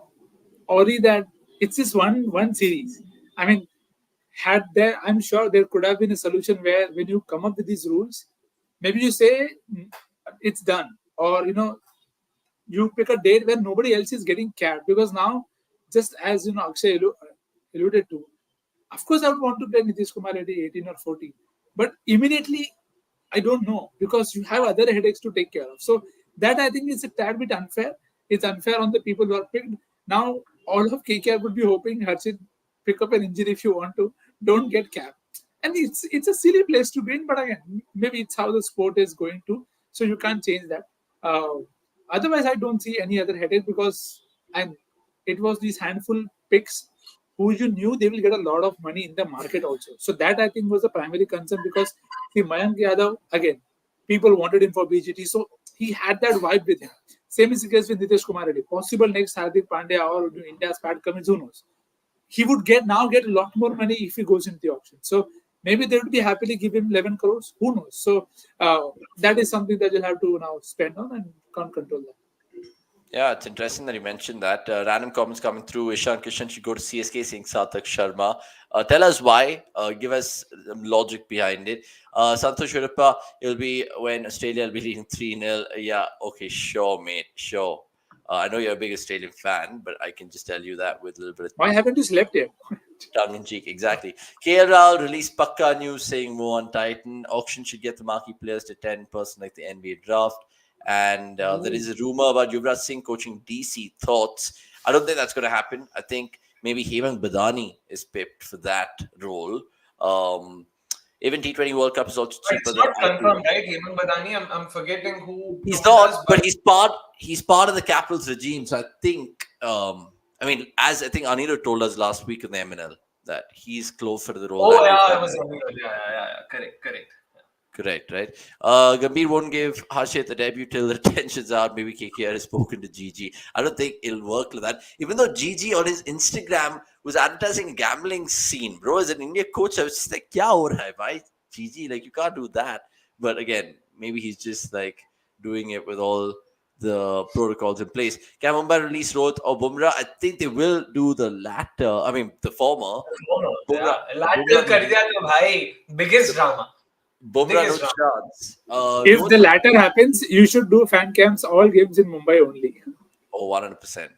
awry that it's just one series. I mean, I'm sure there could have been a solution where when you come up with these rules, maybe you say it's done, or you pick a date where nobody else is getting capped, because now, just as Akshay alluded to, of course I would want to play Nitish Kumar Reddy 18 or 14, but immediately I don't know, because you have other headaches to take care of. So that I think is a tad bit unfair. It's unfair on the people who are picked. Now all of KKR would be hoping, Harshit, pick up an injury if you want to, don't get capped. And it's a silly place to be in, but again, maybe it's how the sport is going to, so you can't change that. Otherwise, I don't see any other headache, because it was these handful picks who you knew they will get a lot of money in the market also. So that I think was the primary concern, because see, Mayank Yadav, again, people wanted him for BGT, so he had that vibe with him. Same is the case with Nitish Kumar Reddy. Possible next Hardik Pandya or India's Pat Cummins, who knows? He would get a lot more money if he goes into the auction. So maybe they would be happily give him 11 crores. Who knows? So that is something that you'll have to now spend on and can't control that. Yeah, it's interesting that you mentioned that. Random comments coming through. Ishan Kishan should go to CSK, saying Sarthak Sharma. Tell us why. Give us logic behind it. Santosh Shurippa, it'll be when Australia will be leading 3-0. Yeah, okay, sure, mate, sure. I know you're a big Australian fan, but I can just tell you that with a little bit of... Why haven't you slept yet? Tongue in cheek, exactly. KL Rao released Pakka news saying more on Titan. Auction should get the marquee players to 10% like the NBA draft. And there is a rumor about Yuvraj Singh coaching DC. Thoughts? I don't think that's going to happen. I think maybe Hemang Badani is picked for that role. Even T20 World Cup is also cheaper. It's not confirmed, right? Hemang Badani, I'm forgetting who. He's not, but he's part of the Capitals regime. So I think I mean, as I think Anirudh told us last week in the MNL that he's close for the role. Oh that yeah, he's it was done. yeah. Correct. Correct, right? Gambhir won't give Harshit the debut till the tension's out. Maybe KKR has spoken to Gigi. I don't think it'll work like that. Even though Gigi on his Instagram was advertising a gambling scene, bro. As an India coach, I was just like, "Kya ho raha hai, bhai? Gigi, like you can't do that." But again, maybe he's just like doing it with all the protocols in place. Can Mumbai release Rohit or Bumrah? I think they will do the latter. I mean, the former. Bumrah, Lateral Bumrah, कर दिया तो भाई biggest drama. Bumrah, no Biggest drama. chance. If the Rohit, latter happens, you should do fan camps all games in Mumbai only. oh, 100%.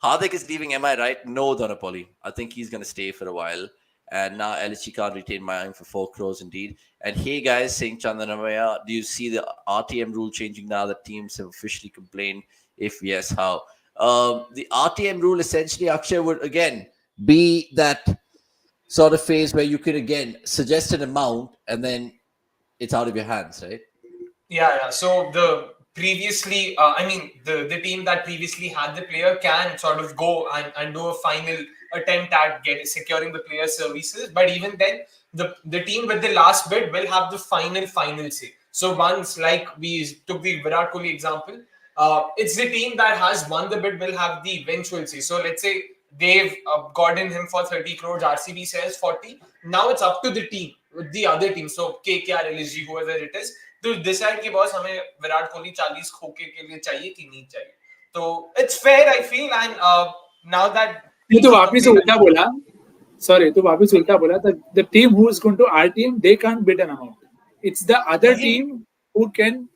Hardik is leaving, am I right? No, Donapoli. I think he's going to stay for a while. And now LHG can't retain Mayang for 4 crores indeed. And hey, guys, saying Chandanamaya, do you see the RTM rule changing now that teams have officially complained? If yes, how? The RTM rule essentially, Akshay, would again be that sort of phase where you could again suggest an amount and then it's out of your hands, right? Yeah. So the previously, the team that previously had the player can sort of go and do a final attempt at securing the player's services. But even then, the team with the last bid will have the final say. So once, like we took the Virat Kohli example, it's the team that has won the bid will have the eventual say. So let's say they've gotten him for 30 crores, RCB says 40. Now it's up to the team, the other team. So KKR, LSG, whoever it is, to decide कि boss हमें विराट कोहली 40 खोके के लिए चाहिए कि नहीं चाहिए. तो it's fair, I feel, and now that तो वापिस उल्टा बोला. Sorry, तो वापिस उल्टा बोला. The team who is going to RTM, they can't bid an amount. It's the other team who can.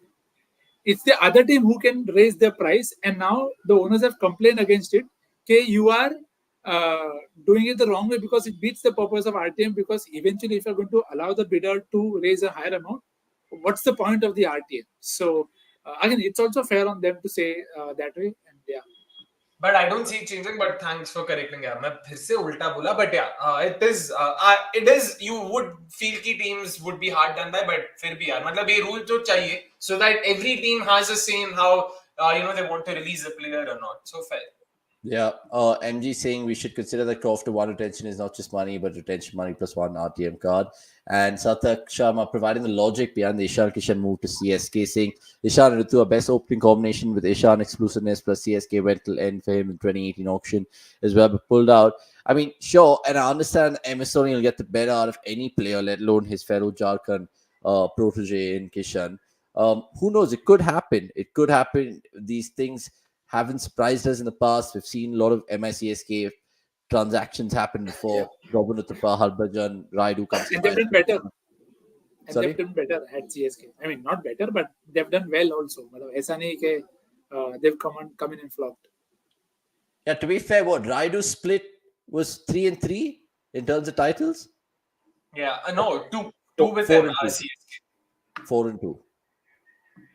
It's the other team who can raise the price, and now the owners have complained against it. Okay, you are doing it the wrong way because it beats the purpose of RTM. Because eventually, if you're going to allow the bidder to raise a higher amount, what's the point of the RTM? So again, it's also fair on them to say that way, and yeah. But I don't see it changing. But thanks for correcting. यार मैं फिर से उल्टा बोला. But yeah, it is. You would feel कि teams would be hard done by, but फिर भी यार मतलब ये rule तो चाहिए so that every team has a say in how they want to release the player or not. So fair. Yeah, MG saying we should consider that Crofter one retention is not just money, but retention money plus one RTM card. And Satak Sharma providing the logic behind the Ishan Kishan move to CSK, saying Ishan and Ritu are best opening combination with Ishan exclusiveness plus CSK went till end for him in 2018 auction as well, but pulled out. I mean, sure, and I understand MS Dhoni will get the better out of any player, let alone his fellow Jharkhand protege in Kishan. Who knows? It could happen. It could happen. These things haven't surprised us in the past. We've seen a lot of MICSK transactions happen before. Robin Uthappa, Harbhajan, Raidu comes. And they've done better. And Sorry? they've done better at CSK. I mean, not better, but they've done well also. ऐसा नहीं कि they've come in and flopped. Yeah, to be fair, what Raidu split was 3-3 in terms of titles. Yeah, no, two with 4 them. and 2. CSK. 4-2.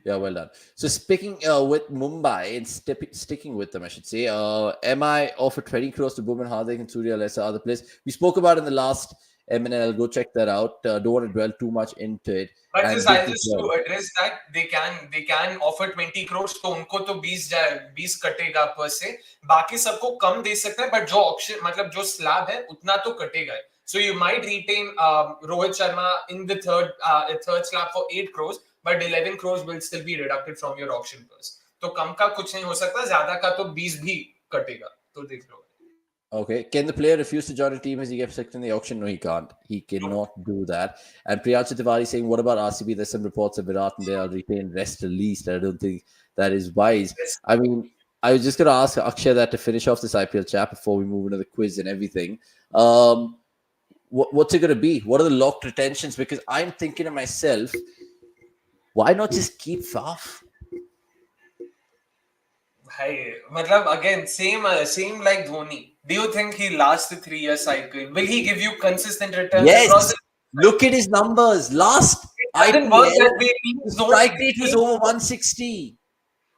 Yeah, well done. So speaking with Mumbai and sticking with them, I should say, MI offered 20 crores to Bhuman Hardik and Surya Lesser other players. We spoke about it in the last MNL. Go check that out. Don't want to dwell too much into it. But And just this I'll is just well. to address that they can offer 20 crores तो उनको तो 20 कटेगा per se. बाकी सबको कम दे सकता है, but जो option मतलब जो स्लैब है उतना तो कटेगा. So you might retain Rohit Sharma in the third slab for 8 crores, but 11 crores will still be deducted from your auction purse. तो कम का कुछ नहीं हो सकता, ज्यादा का तो 20 भी कटेगा. तो देख लो. Okay. Can the player refuse to join a team as he gets picked in the auction? No, he can't. He cannot do that. And Priyansh Tiwari saying, what about RCB? There's some reports of Virat and they are retained rest released. I don't think that is wise. I mean, I was just going to ask Akshay that to finish off this IPL chat before we move into the quiz and everything. What's it going to be? What are the locked retentions? Because I'm thinking to myself, why not just keep Faf? Hey, matlab again, same like Dhoni. Do you think he lasts the 3-year cycle? Will he give you consistent returns? Yes. Look at his numbers. Last IPL, the strike rate was over 160.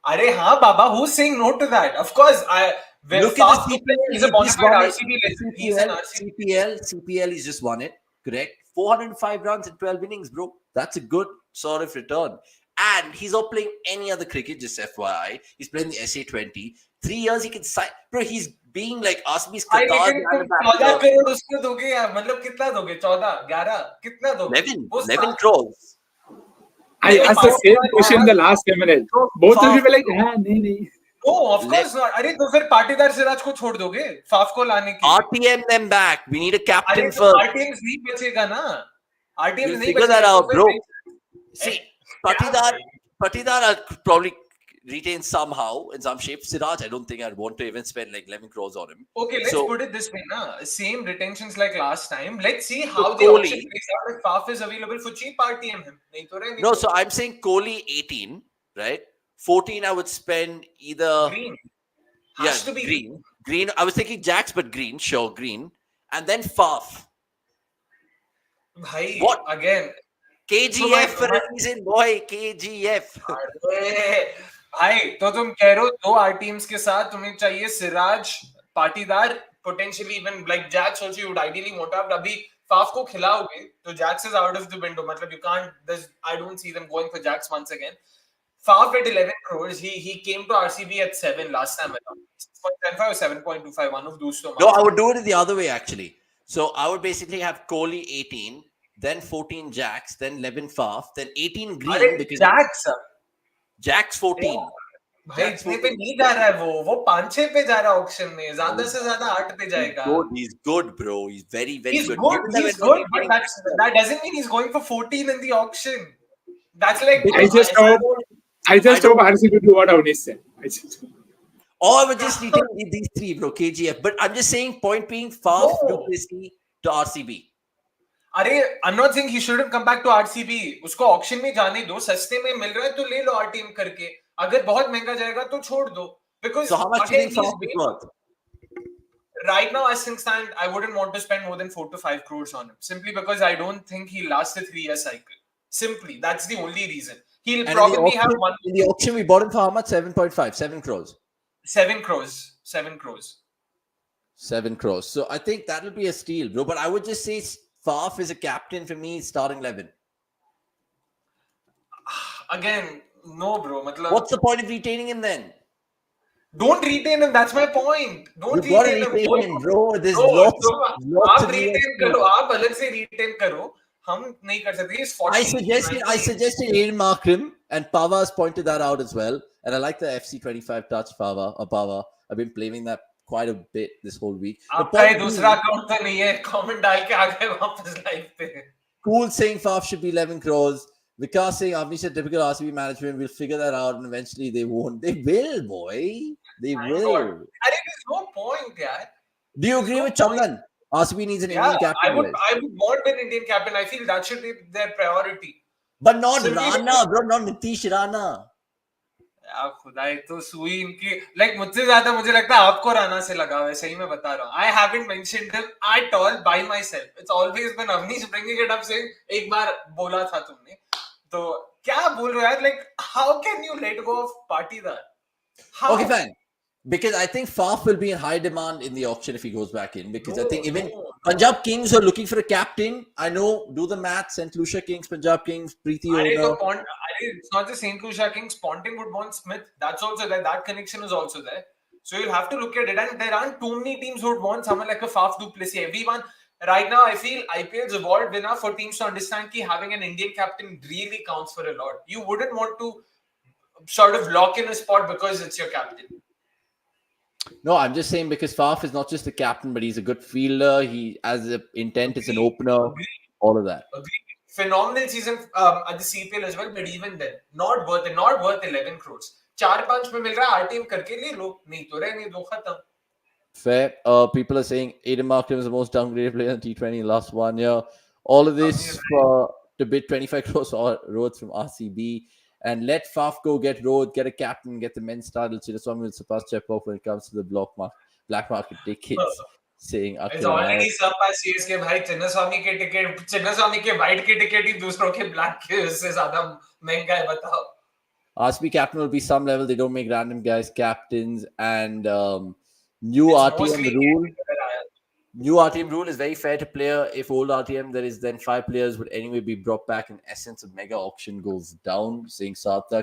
Arey, haan, Baba, who's saying no to that? Of course, look at the CPL. He's a bona fide RCB legend. He's an RCB. CPL, he's just won it. Correct. 405 runs in 12 innings, bro. That's a good sort of return. And he's not playing any other cricket, just FYI. He's playing the SA20. 3 years he can sign. Bro, he's being like RCB's भाई Qatar लेकिन तुम 14 करोड़ उसको दोगे यार, मतलब कितना दोगे? 14, 11 कितना दोगे? 11 crores. I asked the same question in the last 10 minutes. Both of you were like, nahi. No, of course not. अरे तो फिर पाटीदार सिराज को छोड़ दोगे फाफ को लाने के लिए? RTM them back. We need a अरे captain तो first. RTM नहीं बचेगा ना, RTM We'll नहीं figure that बचेगा out, तो फिर bro. नहीं- See, क्या Patidar I'll probably retain somehow in some shape. Siraj, I don't think I'd want to even spend like 11 crores on him. Okay, let's So- put it this way, na. Same retentions like last time. Let's see how the Kohli- auction plays out. If Faf is available for cheap, RTM him. नहीं तो रहे, नहीं No, तो so I'm saying Kohli 18, right? 14 I would spend either green. Has to be green. Green. I was thinking Jacks, but green, sure, green. And then Faf. Bhai, What? again. KGF So for a reason, boy. KGF. अरे भाई, तो तुम कह रहे हो 2 RTMs के साथ तुम्हें चाहिए Siraj, Patidar, potentially even like Jacks also you would ideally want to have. अभी फाफ को खिलाओगे तो Jacks is out of the window. मतलब you can't. I don't see them going for Jacks once again. Faf at 11 crores. He came to RCB at 7 last time around. 6.75 or 7.25, one of those two. No, I would do it the other way actually. So I would basically have Kohli 18, then 14 Jacks, then 11 Faf, then 18 green अरे because Jacks Jacks 14. भाई इतने पे नहीं जा रहा है वो 5-6 पे जा रहा है ऑक्शन में, ज्यादा से ज्यादा 8 पे जाएगा. He's good, bro. He's very, very He's good. good, Given that he's we're not good, but retaining- that doesn't mean he's going for 14 in the auction. That's like I just hope RCB do what Avnish said. Or I would just retain these three, bro. KGF. But I'm just saying, point being, Faf No. Duplessis to RCB. अरे I'm not saying he shouldn't come back to RCB. उसको auction में जाने दो, सस्ते में मिल रहा है तो ले लो RTM करके. अगर बहुत महंगा जाएगा तो छोड़ दो. Because So how much do you again, think Faf is worth? right now as things stand, I wouldn't want to spend more than 4 to 5 crores on him. Simply because I don't think he'll last a 3-year cycle. Simply, that's the only reason. He'll And probably have in the auction, we bought him for how much? 7.5, 7 crores. 7 crores. 7 crores. 7 crores. So I think that'll be a steal, bro. But I would just say Faf is a captain for me, starting 11. Again, no, bro. Matlab, What's the point of retaining him then? don't retain him. That's my point. Don't You gotta retain retain him. him, bro. There's No, lots आप of retain करो, आप अलग से retain करो. हम नहीं कर सकते. He's 40. I suggested Aiden Markram, and Pava's pointed that out as well. And I like the FC25 touch, Pava. I've been blaming that quite a bit this whole week. आपका ये दूसरा अकाउंट तो नहीं है. Comment डाल के आ गए वापस live पे. Cool saying Faf should be 11 crores. Vikas saying Avni said typical RCB management. We'll figure that out, and eventually they won't. They will, boy. They will. Arey, there's no point, yaar. Do you agree with Chandan? RCB needs an Yeah, Indian captain. I would want an Indian captain. I feel that should be their priority. But not Simply Rana, bro. Not Nitish Rana. यार खुदाई तो सुई इनकी like मुझसे ज्यादा मुझे लगता है आपको राणा से लगा हुआ है. सही में बता रहा हूँ. I haven't mentioned him at all by myself. It's always been Avnish bringing it up saying एक बार बोला था तुमने. तो क्या बोल रहे हो यार? Like how can you let go of Patidar? How? Okay, fine. Because I think Faf will be in high demand in the auction if he goes back in. Because I think even Punjab Kings are looking for a captain. I know, do the math. St. Lucia Kings, Punjab Kings, Preeti owner. It's not just St. Lucia Kings. Ponting would want Smith. That's also there. That connection is also there. So you'll have to look at it. And there aren't too many teams who would want someone like a Faf Duplessis. Everyone, right now, I feel IPL's evolved enough for teams to understand that having an Indian captain really counts for a lot. You wouldn't want to sort of lock in a spot because it's your captain. No, I'm just saying because Faf is not just a captain, but he's a good fielder. He has an intent as an opener. All of that. Agreed. Phenomenal season at the CPL as well, but even then, not worth 11 crores. 4-5 में मिल रहा है RTM करके ले लो. नहीं तो रहने दो, खत्म. Fair. People are saying Aiden Markram is the most downgraded player in T20 in the last 1 year. All of this to bid 25 crores roads from RCB. And let Faf go get road, get a captain, get the men's title. Chinnaswamy will surpass Chekhov when it comes to the black market tickets. Saying It's already surpass CSK भाई. चिन्नास्वामी के white के ticket ही दूसरों के black के उससे ज्यादा महंगा है, बताओ. RCB captain will be some level. They don't make random guys captains. And new RTM rule is very fair to player. If old RTM, there is then 5 players would anyway be brought back. In essence, a mega auction goes down, saying Sarthak.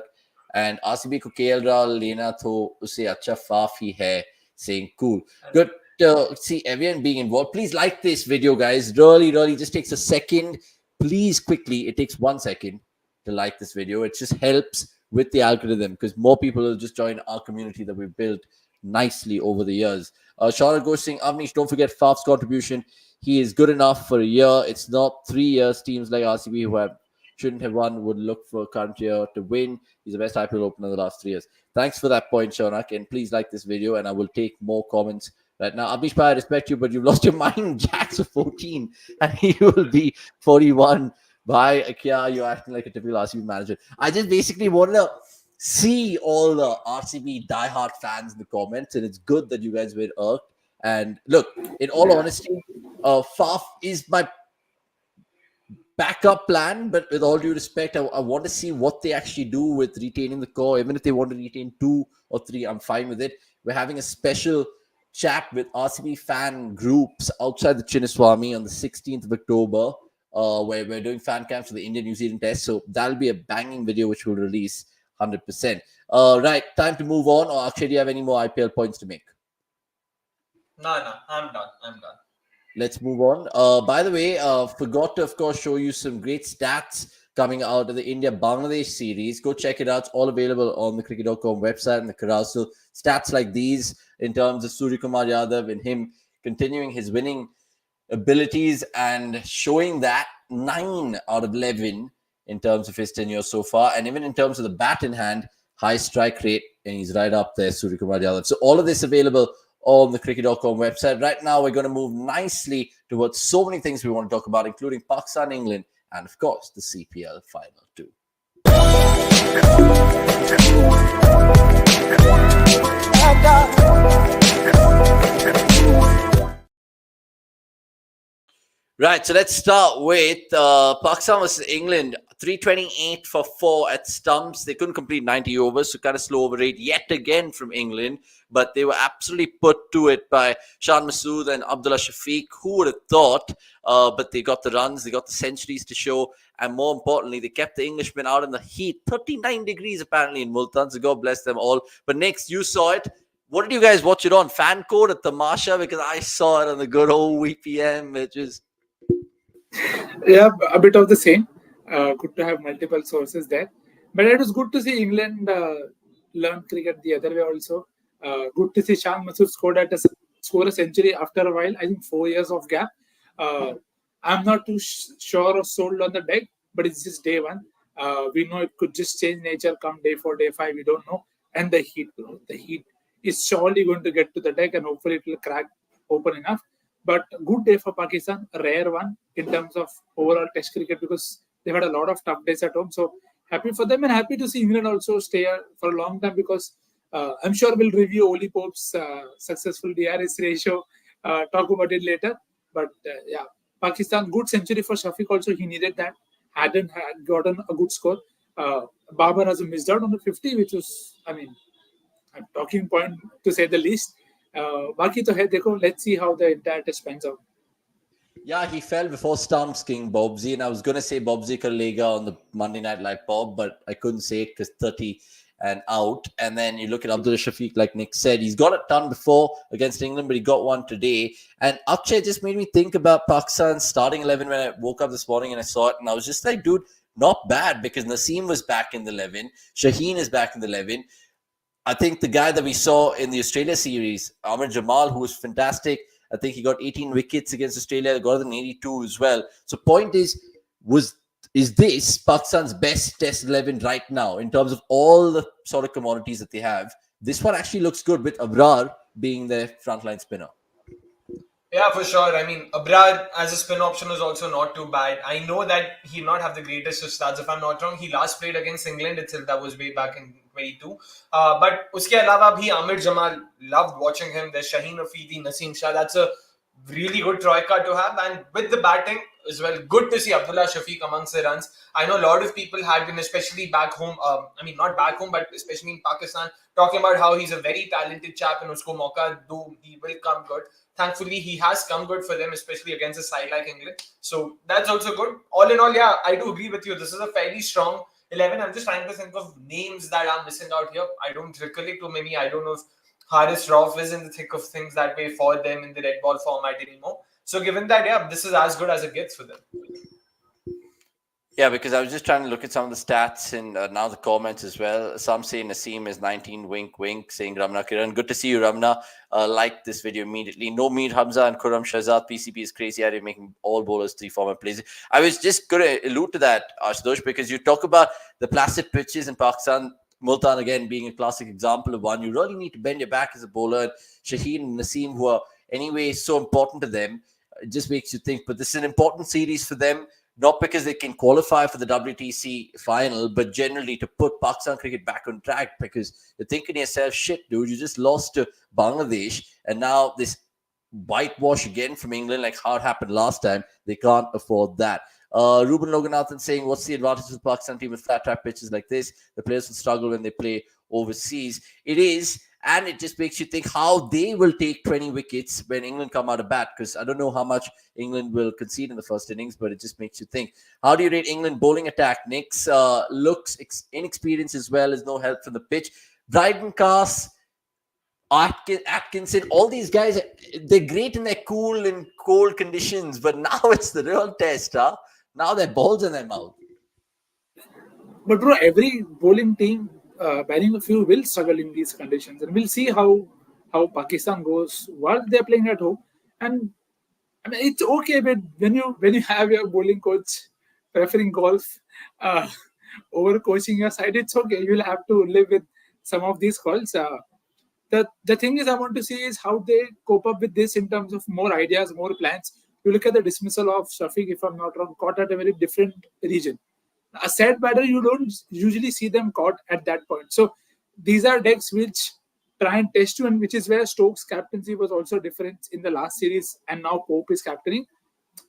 And RCB ko KL Rahul lena to usse acha Faf hi hai, saying cool. Good to see everyone being involved. Please like this video, guys. Really just takes a second. Please quickly, it takes 1 second to like this video. It just helps with the algorithm because more people will just join our community that we've built nicely over the years. Shaurya Ghosh saying, Avnish, don't forget Faf's contribution. He is good enough for a year. It's not 3 years. Teams like RCB who shouldn't have won would look for current year to win. He's the best IPL opener in the last 3 years. Thanks for that point, Shaunak. And please like this video, and I will take more comments right now. Abhish Pai, I respect you, but you've lost your mind. Jack's a 14, and he will be 41. By Akia, you're acting like a typical RCB manager. I just basically wanted to see all the RCB diehard fans in the comments, and it's good that you guys were irked. And look, in all honesty, Faf is my backup plan, but with all due respect, I want to see what they actually do with retaining the core. Even if they want to retain 2 or 3, I'm fine with it. We're having a special chat with RCB fan groups outside the Chinnaswamy on the 16th of October. Where we're doing fan camps for the Indian-New Zealand test. So that'll be a banging video which we'll release 100%. Right, time to move on. Or actually, do you have any more IPL points to make? No, I'm done. Let's move on. By the way, forgot to, of course, show you some great stats coming out of the India-Bangladesh series. Go check it out. It's all available on the cricket.com website and the carousel. Stats like these in terms of Surya Yadav and him continuing his winning abilities and showing that 9 out of 11 in terms of his tenure so far, and even in terms of the bat in hand, high strike rate, and he's right up there, Surya Yadav. So all of this available on the cricket.com website. Right now, we're going to move nicely towards so many things we want to talk about, including Pakistan, England, and of course, the CPL final too. Right, so let's start with Pakistan versus England. 328 for 4 at stumps. They couldn't complete 90 overs, so kind of slow over rate yet again from England. But they were absolutely put to it by Shan Masood and Abdullah Shafiq. Who would have thought? But they got the runs, they got the centuries to show. And more importantly, they kept the Englishmen out in the heat. 39 degrees apparently in Multan, so God bless them all. But next, you saw it. What did you guys watch it on? Fan code at Tamasha? Because I saw it on the good old VPN, which is... Yeah, a bit of the same. Good to have multiple sources there. But it was good to see England learn cricket the other way also. Good to see Shan Masood score a century after a while. I think 4 years of gap. I'm not too sure or sold on the deck, but it's just day one. We know it could just change nature come day 4, day 5. We don't know. And the heat, bro. The heat is surely going to get to the deck, and hopefully it will crack open enough. But good day for Pakistan, a rare one in terms of overall test cricket because they've had a lot of tough days at home. So happy for them and happy to see England also stay for a long time because I'm sure we'll review Oli Pope's successful DRS ratio, talk about it later. But yeah, Pakistan, good century for Shafiq also. He needed that. Hadn't gotten a good score. Babar has missed out on the 50, which was, I mean, a talking point to say the least. Baki to hai dekho, let's see how the entire test pans out. Yeah, he fell before stumps, King Bobsy, and I was going to say Bobsy Kalega on the Monday Night Live Bob, but I couldn't say it because 30 and out. And then you look at Abdul Shafiq, like Nick said, he's got it done before against England, but he got one today. And Akshay just made me think about Pakistan's starting 11 when I woke up this morning and I saw it, and I was just like, dude, not bad because Naseem was back in the 11, Shaheen is back in the 11. I think the guy that we saw in the Australia series, Amir Jamal, who was fantastic. I think he got 18 wickets against Australia, got an 82 as well. So point is this Pakistan's best test 11 right now in terms of all the sort of commodities that they have? This one actually looks good with Abrar being their frontline spinner. Yeah, for sure. I mean, Abrar as a spin option is also not too bad. I know that he not have the greatest of stats. If I'm not wrong, he last played against England itself. That was way back in 22. But uske alawa bhi Amir Jamal, loved watching him. There's Shaheen Afridi, Naseem Shah. That's a really good troika to have. And with the batting as well, good to see Abdullah Shafiq amongst the runs. I know a lot of people had been, especially back home, I mean, not back home, but especially in Pakistan, talking about how he's a very talented chap and usko mauka do, he will come good. Thankfully, he has come good for them, especially against a side like England. So that's also good. All in all, yeah, I do agree with you. This is a fairly strong 11. I'm just trying to think of names that I'm missing out here. I don't recollect too many. I don't know if Haris Rauf is in the thick of things that way for them in the red ball format anymore. So given that, yeah, this is as good as it gets for them. Yeah, because I was just trying to look at some of the stats and now the comments as well. Some say Naseem is 19, wink, wink, saying Ramna Kiran. Good to see you, Ramna. Like this video immediately. No Mir Hamza and Khurram Shahzad. PCP is crazy at it, making all bowlers three format plays. I was just going to allude to that, Ashutosh, because you talk about the placid pitches in Pakistan. Multan again being a classic example of one. You really need to bend your back as a bowler. And Shaheen and Naseem, who are anyway so important to them, it just makes you think. But this is an important series for them. Not because they can qualify for the WTC final, but generally to put Pakistan cricket back on track, because you're thinking to yourself, shit, dude, you just lost to Bangladesh, and now this whitewash again from England, like how it happened last time. They can't afford that. Ruben Loganathan saying, what's the advantage of the Pakistan team with flat track pitches like this? The players will struggle when they play overseas. It is, and it just makes you think how they will take 20 wickets when England come out of bat, because I don't know how much England will concede in the first innings, but it just makes you think. How do you rate England bowling attack? Nicks looks inexperienced as well as no help from the pitch. Bryden Cass, Atkinson, all these guys, they're great in their cool and cold conditions, but now it's the real test, huh? Now they're balls in their mouth. But bro, every bowling team, barring a few, will struggle in these conditions, and we'll see how Pakistan goes while they're playing at home. And I mean, it's okay, but when you have your bowling coach preferring golf over coaching your side, it's okay. You'll have to live with some of these calls. The thing is, I want to see is how they cope up with this in terms of more ideas, more plans. You look at the dismissal of Shafiq, if I'm not wrong, caught at a very different region. A set batter, you don't usually see them caught at that point. So these are decks which try and test you, and which is where Stokes' captaincy was also different in the last series, and now Pope is captaining.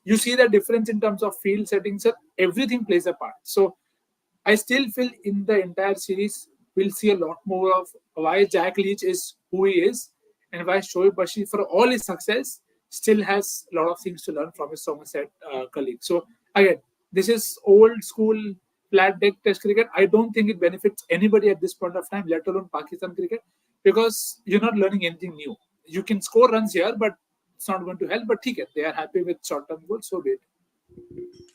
You see the difference in terms of field settings. So everything plays a part. So I still feel in the entire series, we'll see a lot more of why Jack Leach is who he is, and why Shoaib Bashir, for all his success, still has a lot of things to learn from his Somerset colleague. So again, this is old school flat deck test cricket. I don't think it benefits anybody at this point of time, let alone Pakistan cricket, because you're not learning anything new. You can score runs here, but it's not going to help. But they are happy with short-term goals, so be it.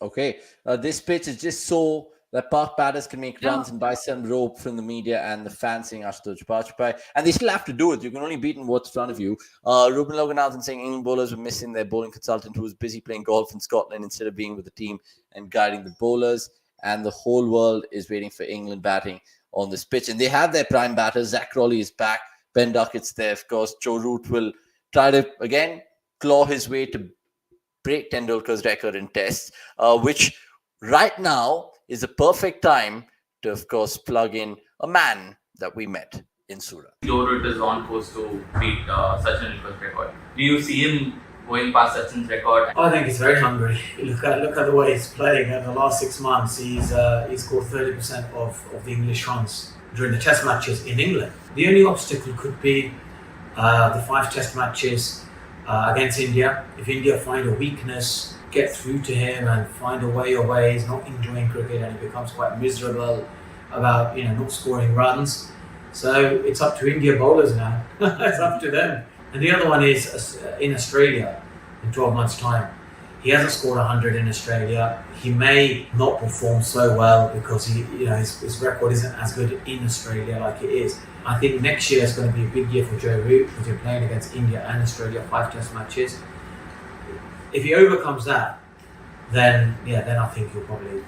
Okay, this pitch is just so that Park batters can make runs and buy some rope from the media and the fans saying Ashutosh Bajpai, and they still have to do it. You can only beat in what's in front of you. Ruben Loganathan saying England bowlers were missing their bowling consultant who was busy playing golf in Scotland instead of being with the team and guiding the bowlers, and the whole world is waiting for England batting on this pitch. And they have their prime batters. Zach Crawley is back. Ben Duckett's there, of course. Joe Root will try to, again, claw his way to break Tendulkar's record in tests, which right now is a perfect time to, of course, plug in a man that we met in Surya. Joe Root is on course to beat Sachin Tendulkar's record. Do you see him going past Sachin's record? I think he's very hungry. Look at the way he's playing. In the last 6 months, he's scored 30% of the English runs during the Test matches in England. The only obstacle could be the 5 Test matches against India. If India find a weakness, get through to him and find a way away, he's not enjoying cricket and he becomes quite miserable about not scoring runs. So it's up to India bowlers now. It's up to them. And the other one is in Australia in 12 months' time. He hasn't scored 100 in Australia. He may not perform so well because his record isn't as good in Australia like it is. I think next year is going to be a big year for Joe Root because you're playing against India and Australia, 5 Test matches. If he overcomes that, then I think he'll probably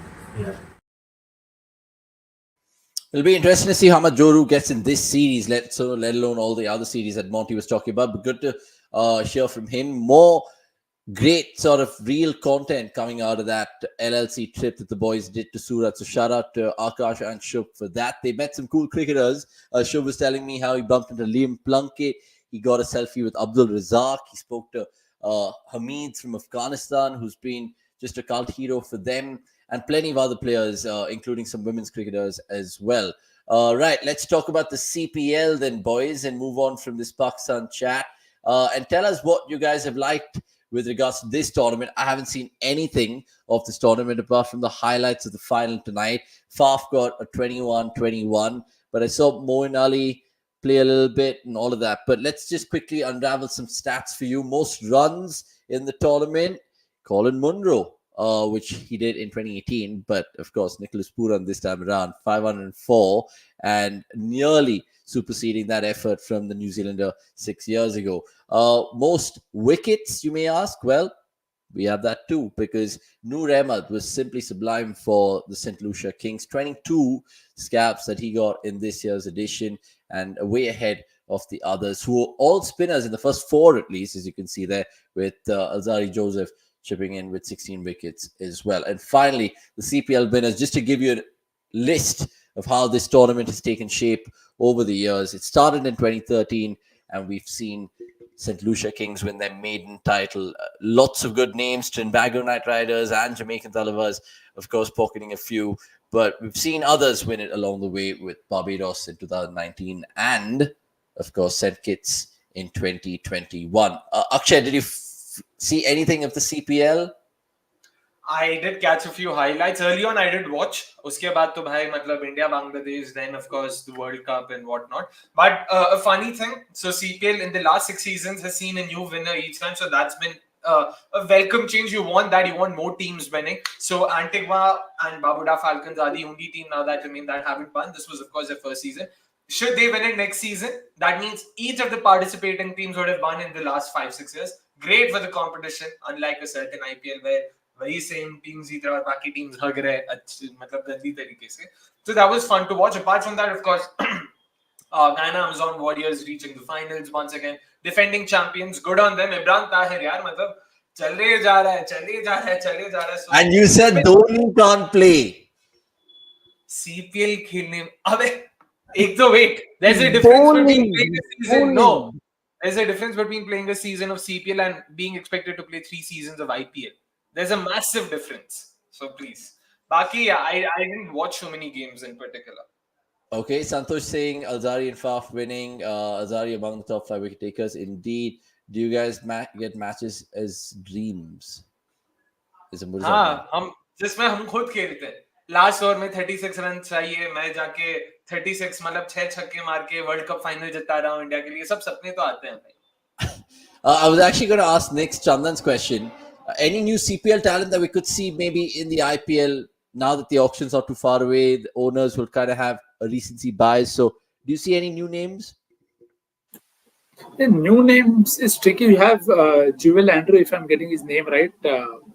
It'll be interesting to see how much Joe Root gets in this series, let alone all the other series that Monty was talking about. But good to hear from him. More great sort of real content coming out of that LLC trip that the boys did to Surat. So shout out to Akash and Shub for that. They met some cool cricketers. Shub was telling me how he bumped into Liam Plunkett. He got a selfie with Abdul Razak. He spoke to Hamid from Afghanistan, who's been just a cult hero for them, and plenty of other players, including some women's cricketers as well. Right, let's talk about the CPL then, boys, and move on from this Pakistan chat. And tell us what you guys have liked with regards to this tournament. I haven't seen anything of this tournament apart from the highlights of the final tonight. Faf got a 21-21, but I saw Moeen Ali play a little bit and all of that. But let's just quickly unravel some stats for you. Most runs in the tournament, Colin Munro, which he did in 2018. But of course, Nicholas Pooran this time around, 504, and nearly superseding that effort from the New Zealander 6 years ago. Most wickets, you may ask. Well, we have that too, because Noor Ahmed was simply sublime for the St. Lucia Kings. 22 scabs that he got in this year's edition, and way ahead of the others, who were all spinners in the first 4 at least, as you can see there, with Alzari Joseph chipping in with 16 wickets as well. And finally, the CPL winners, just to give you a list of how this tournament has taken shape over the years. It started in 2013, and we've seen St. Lucia Kings win their maiden title. Lots of good names, Trinbago Knight Riders and Jamaican Talibas, of course, pocketing a few. But we've seen others win it along the way, with Barbados in 2019 and, of course, St. Kitts in 2021. Akshay, did you see anything of the CPL? I did catch a few highlights. Early on, I did watch. Uske baad to bhai, matlab India, Bangladesh, then of course the World Cup and whatnot. But a funny thing, so CPL in the last 6 seasons has seen a new winner each time. So that's been a welcome change. You want that. You want more teams winning. So Antigua and Barbuda Falcons are the only team now that remain that haven't won. This was, of course, their first season. Should they win it next season, that means each of the participating teams would have won in the last 5-6 years. Great for the competition, unlike a certain IPL where वही same teams ही और बाकी teams हग रहे अच्छे मतलब गंदी तरीके से. So that was fun to watch. Apart from that, of course, Ghana Amazon Warriors reaching the finals once again, defending champions. Good on them. Imran Tahir यार मतलब चले जा रहा है. So, and you said Dhoni can't play. CPL खेलने अबे एक तो wait. There's a difference between playing a season. No, there's a difference between playing a season of CPL and being expected to play 3 seasons of IPL. There's a massive difference. So please. Baki, I didn't watch so many games in particular. Okay, Santosh saying Alzari and Faf winning. Alzari among the top 5 wicket takers. Indeed. Do you guys get matches as dreams? हाँ, हम खुद खेलते हैं. Last over में 36 run चाहिए. मैं जाके 36 मतलब 6 छक्के मार के वर्ल्ड कप फाइनल जिता रहा हूँ इंडिया के लिए. सब सपने तो आते हैं भाई. I was actually going to ask next Chandan's question. Any new CPL talent that we could see maybe in the IPL now that the auctions are too far away? The owners will kind of have a recency bias. So, do you see any new names? The new names is tricky. We have Jewel Andrew, if I'm getting his name right.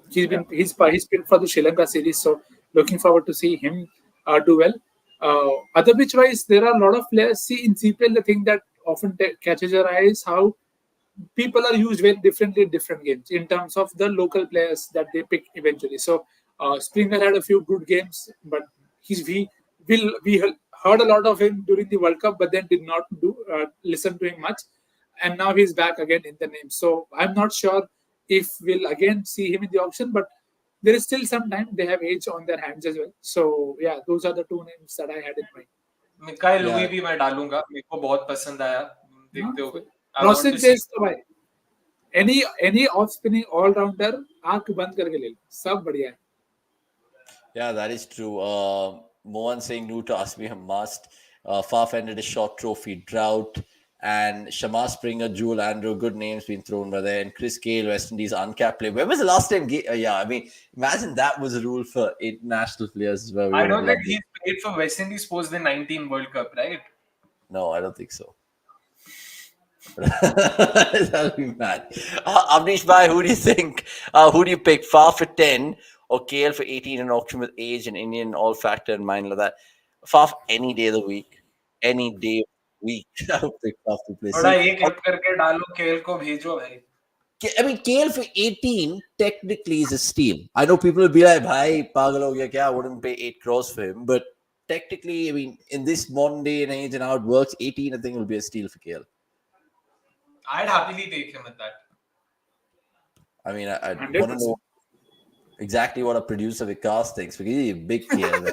He's been for the Sri Lanka series, so looking forward to see him do well. Other pitch wise, there are a lot of players. See, in CPL, the thing that often catches your eye is how people are used very differently in different games in terms of the local players that they pick eventually. So Springer had a few good games, but we heard a lot of him during the World Cup, but then did not listen to him much. And now he's back again in the name. So I'm not sure if we'll again see him in the auction, but there is still some time. They have age on their hands as well. So yeah, those are the 2 names that I had in mind. Mikail Louis भी मैं डालूंगा. मेरे को बहुत पसंद आया देखते हुए. Rosin says तो भाई any off spinning all rounder आंख बंद करके ले लो, सब बढ़िया है. Yeah, that is true. Mohan saying new to Asmi a must. Faf ended a short trophy drought. And Shamar Springer, Jewel Andrew, good names being thrown by there. And Chris Gale, West Indies uncapped player. When was the last time? I mean, imagine that was a rule for international players as well. I don't think he played for West Indies post the 19 World Cup, right? No, I don't think so. That'll be mad. Avnish Bhai, who do you think? Who do you pick? Faf for 10 or KL for 18 in auction with age and Indian all factor in mind like that? Faf any day of the week. Any day of the week. I would pick Faf to play. थोड़ा ये click करके डालो KL को भेजो भाई. I mean, KL for 18 technically is a steal. I know people will be like, bhai, pagal ho gaya kya? I wouldn't pay 8 crores for him. But technically, I mean, in this modern day and age and how it works, 18 I think will be a steal for KL. I'd happily take him at that. I mean, I want to know exactly what a producer Vikas thinks, because he's a big KL.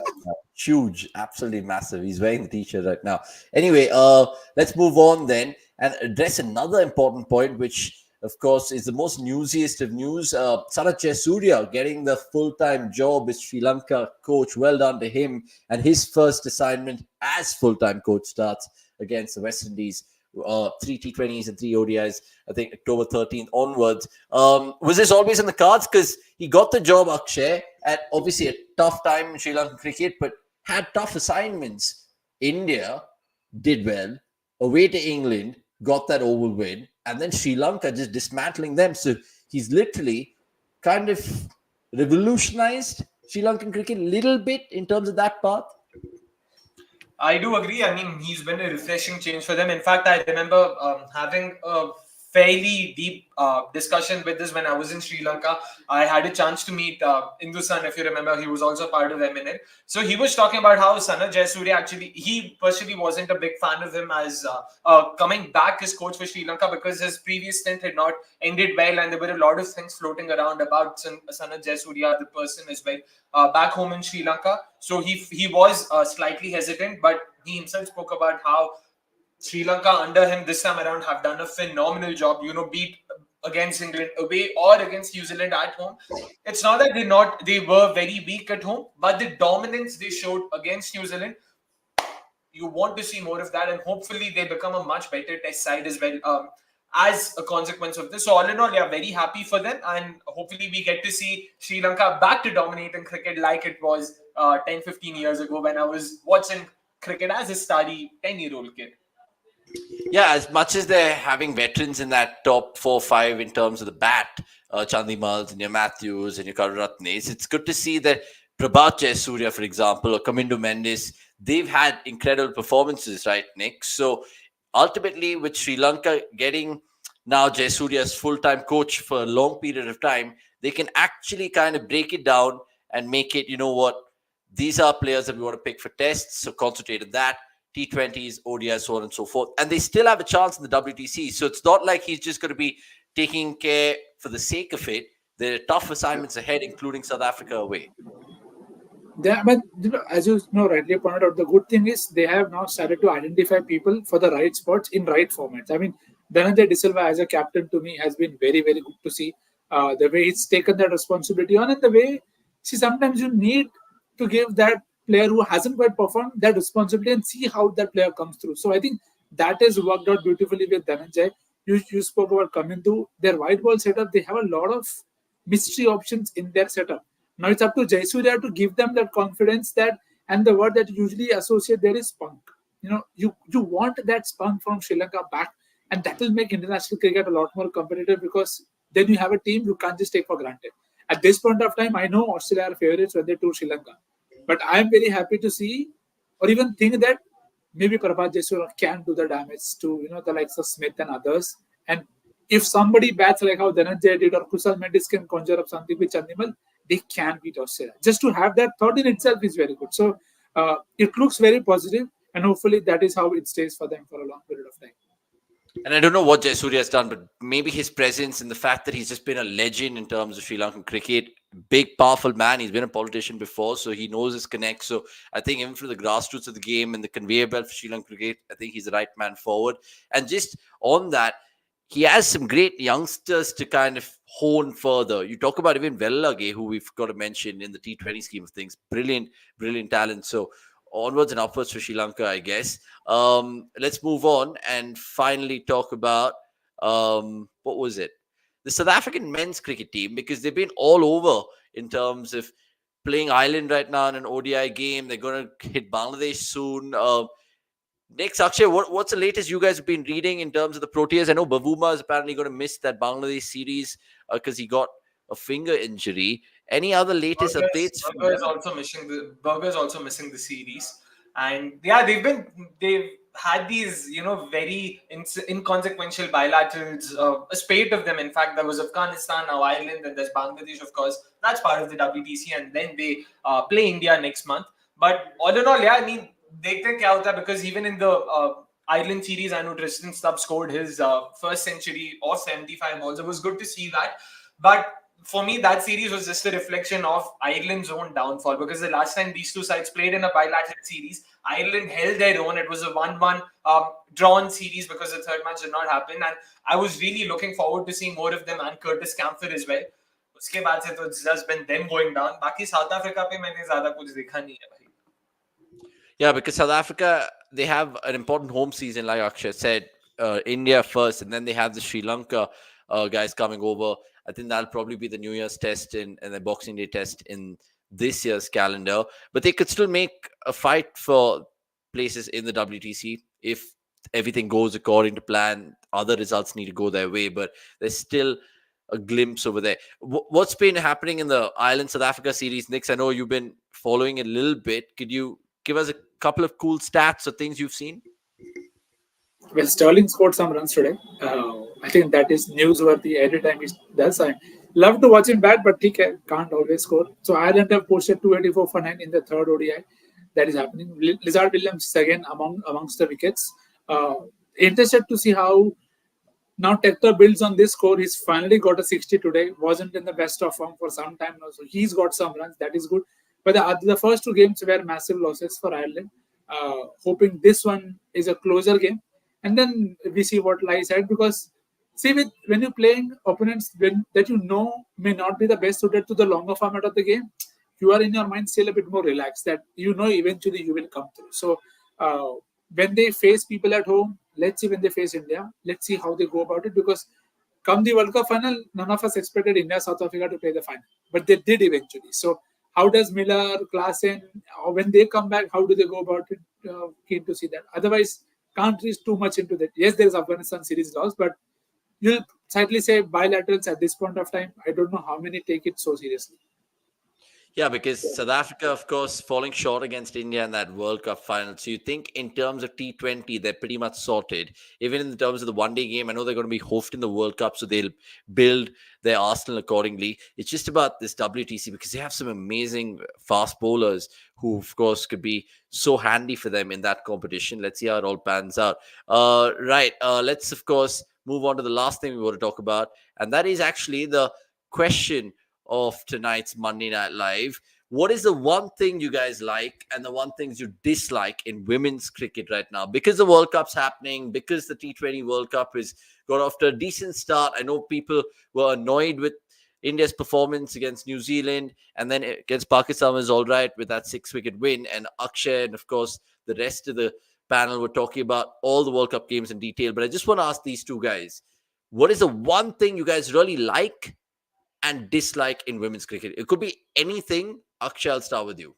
Huge, absolutely massive. He's wearing the t-shirt right now. Anyway, let's move on then and address another important point, which of course is the most newsiest of news. Jayasuriya getting the full-time job as Sri Lanka coach. Well done to him. And his first assignment as full-time coach starts against the West Indies. 3 T20s and 3 ODIs, I think October 13th onwards. Was this always in the cards? Because he got the job, Akshay, at obviously a tough time in Sri Lankan cricket, but had tough assignments. India did well, away to England, got that oval win, and then Sri Lanka just dismantling them. So he's literally kind of revolutionized Sri Lankan cricket a little bit in terms of that path. I do agree. I mean, he's been a refreshing change for them. In fact, I remember having a fairly deep discussion with this when I was in Sri Lanka. I had a chance to meet Indusan, if you remember. He was also part of MNL. So he was talking about how Sana Jayasuriya actually, he personally wasn't a big fan of him as coming back as coach for Sri Lanka because his previous stint had not ended well, and there were a lot of things floating around about Sana Jayasuriya, the person as well, back home in Sri Lanka. So he was slightly hesitant, but he himself spoke about how Sri Lanka under him this time around have done a phenomenal job, beat against England away or against New Zealand at home. It's not that they were very weak at home, but the dominance they showed against New Zealand, you want to see more of that, and hopefully they become a much better test side as well as a consequence of this. So all in all, yeah, very happy for them, and hopefully we get to see Sri Lanka back to dominating cricket like it was 10-15 years ago when I was watching cricket as a study 10-year-old kid. Yeah, as much as they're having veterans in that top 4-5 in terms of the bat, Chandimal and your Matthews and your Karuratnes, it's good to see that Prabhat Jayasuriya, for example, or Kamindu Mendes, they've had incredible performances, right, Nick? So ultimately, with Sri Lanka getting now Jayasuriya as full-time coach for a long period of time, they can actually kind of break it down and make it, these are players that we want to pick for tests, so concentrate on that. T20s, ODIs, so on and so forth. And they still have a chance in the WTC. So it's not like he's just going to be taking care for the sake of it. There are tough assignments ahead, including South Africa away. But as you rightly pointed out, the good thing is they have now started to identify people for the right spots in right formats. I mean, Dhananjay De Silva as a captain to me has been very, very good to see. The way he's taken that responsibility on, and the way, sometimes you need to give that player who hasn't quite performed that responsibility and see how that player comes through. So I think that has worked out beautifully with Dhananjay. You spoke about Kamindu, their white ball setup. They have a lot of mystery options in their setup. Now it's up to Jayasuriya to give them that confidence, that, and the word that you usually associate there is spunk. You want that spunk from Sri Lanka back, and that will make international cricket a lot more competitive because then you have a team you can't just take for granted. At this point of time, I know Australia are favourites when they tour Sri Lanka. But I am very happy to see, or even think that maybe Prabhat Jayasuriya can do the damage to the likes of Smith and others. And if somebody bats like how Dhananjay did or Kusal Mendes can conjure up something with Chandimal, they can beat Australia. Just to have that thought in itself is very good. So it looks very positive, and hopefully that is how it stays for them for a long period of time. And I don't know what Jayasuriya has done, but maybe his presence and the fact that he's just been a legend in terms of Sri Lankan cricket, big, powerful man. He's been a politician before, so he knows his connect. So I think even for the grassroots of the game and the conveyor belt for Sri Lankan cricket, I think he's the right man forward. And just on that, he has some great youngsters to kind of hone further. You talk about even Vellage, who we've got to mention in the T20 scheme of things. Brilliant, brilliant talent. So onwards and upwards for Sri Lanka, I guess. Let's move on and finally talk about, what was it? The South African men's cricket team, because they've been all over in terms of playing Ireland right now in an ODI game. They're going to hit Bangladesh soon. Next, Akshay, what's the latest you guys have been reading in terms of the Proteas? I know Bavuma is apparently going to miss that Bangladesh series because he got a finger injury. Any other latest updates? Burger is also missing the series, and yeah, they've had these very inconsequential bilaterals, a spate of them. In fact, there was Afghanistan, now Ireland, and there's Bangladesh, of course. That's part of the WTC, and then they play India next month. But all in all, yeah, I mean, dekhte kya hota, because even in the Ireland series, I know Tristan Stubbs scored his first century of 75 balls. It was good to see that, but for me, that series was just a reflection of Ireland's own downfall, because the last time these two sides played in a bilateral series, Ireland held their own. It was a 1-1 drawn series because the third match did not happen, and I was really looking forward to seeing more of them and Curtis Campher as well. Uske baad se to it's just been them going down. Baki South Africa pe maine zyada kuch dekha nahi hai bhai. Yeah, because South Africa, they have an important home season, like Akshay said, India first, and then they have the Sri Lanka guys coming over. I think that'll probably be the New Year's test and the Boxing Day test in this year's calendar. But they could still make a fight for places in the WTC if everything goes according to plan. Other results need to go their way, but there's still a glimpse over there. What's been happening in the Ireland South Africa series, Nix? I know you've been following it a little bit. Could you give us a couple of cool stats or things you've seen? Well, Sterling scored some runs today. I think that is newsworthy every time he does. I love to watch him bat, but he can't always score. So Ireland have posted 284 for 9 in the third ODI. That is happening. Lizard Williams is again amongst the wickets. Interested to see how now Tector builds on this score. He's finally got a 60 today. Wasn't in the best of form for some time now. So he's got some runs. That is good. But the first two games were massive losses for Ireland. Hoping this one is a closer game. And then we see what lies ahead, because when you're playing opponents that you know may not be the best suited to the longer format of the game, you are in your mind still a bit more relaxed that you know eventually you will come through. So when they face people at home, let's see when they face India, let's see how they go about it, because come the World Cup final, none of us expected India, South Africa to play the final, but they did eventually. So how does Miller, Klaasen, or when they come back, how do they go about it? Keen to see that. Otherwise, can't reach too much into that. Yes, there is Afghanistan series loss, but you'll sadly say bilaterals at this point of time. I don't know how many take it so seriously. Yeah, because South Africa, of course, falling short against India in that World Cup final. So you think in terms of T20, they're pretty much sorted. Even in terms of the one-day game, I know they're going to be hosting the World Cup, so they'll build their arsenal accordingly. It's just about this WTC, because they have some amazing fast bowlers who, of course, could be so handy for them in that competition. Let's see how it all pans out. Let's, of course, move on to the last thing we want to talk about, and that is actually the question of tonight's Monday Night Live. What is the one thing you guys like and the one things you dislike in women's cricket right now? Because the World Cup's happening, because the T20 World Cup has got off to a decent start. I know people were annoyed with India's performance against New Zealand, and then against Pakistan was all right with that 6-wicket win. And Akshay and, of course, the rest of the panel were talking about all the World Cup games in detail. But I just want to ask these two guys, what is the one thing you guys really like and dislike in women's cricket? It could be anything. Akshay, I'll start with you.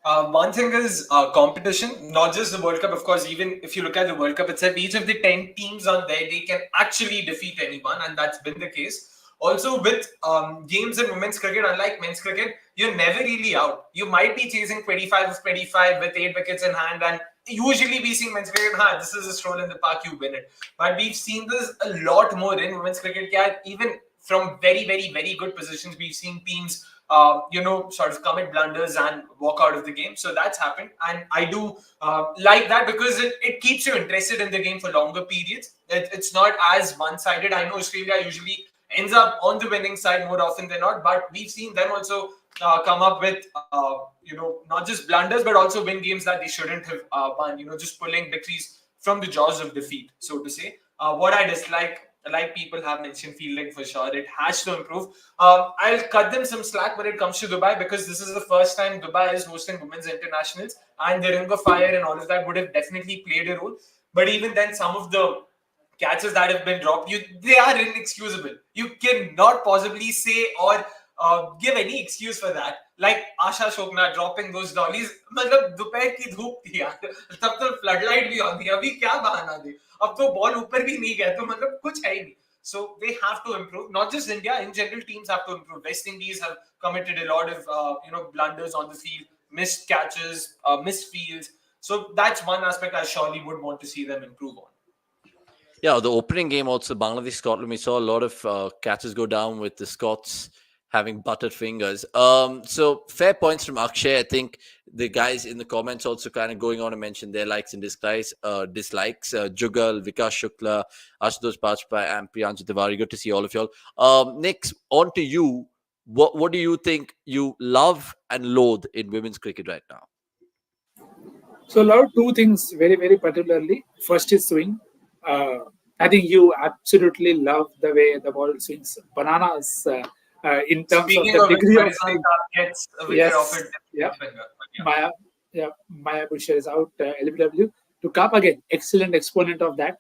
One thing is competition, not just the World Cup. Of course, even if you look at the World Cup itself, each of the 10 teams on there, they can actually defeat anyone, and that's been the case. Also, with games in women's cricket, unlike men's cricket, you're never really out. You might be chasing 25 of 25 with 8 wickets in hand, and usually we see men's cricket, this is a stroll in the park, you win it. But we've seen this a lot more in women's cricket. Even from very, very, very good positions, we've seen teams sort of commit blunders and walk out of the game. So that's happened. And I do like that, because it keeps you interested in the game for longer periods. It's not as one-sided. I know Australia usually ends up on the winning side more often than not, but we've seen them also come up with, not just blunders, but also win games that they shouldn't have won, just pulling victories from the jaws of defeat, so to say. What I dislike, like people have mentioned, fielding for sure. It has to improve. I'll cut them some slack when it comes to Dubai, because this is the first time Dubai is hosting women's internationals, and the Ring of Fire and all of that would have definitely played a role. But even then, some of the catches that have been dropped, they are inexcusable. You cannot possibly say or give any excuse for that. Like Asha Shokna dropping those dollies, मतलब दोपहर की धूप थी यार, तब तो floodlight भी on थी, अभी क्या बहाना दे, अब तो बॉल ऊपर भी नहीं गया, तो मतलब कुछ है ही नहीं. So they have to improve. Not just India, in general, teams have to improve. West Indies have committed a lot of blunders on the field, missed catches, missed fields. So that's one aspect I surely would want to see them improve on. Yeah, the opening game also, Bangladesh Scotland, we saw a lot of catches go down with the Scots having buttered fingers. So fair points from Akshay. I think the guys in the comments also kind of going on to mention their likes and dislikes. Jugal, Vikas Shukla, Ashutosh Bajpai, and Priyanju Tiwari. Good to see all of y'all. Nick, on to you. What do you think you love and loathe in women's cricket right now? So I love two things very, very particularly. First is swing. I think you absolutely love the way the ball swings. Bananas in terms Speaking of the degree of swing. Gets a wicket yes, off it. yeah. Yeah, Maya Busher is out, LBW. To Cup, again, excellent exponent of that.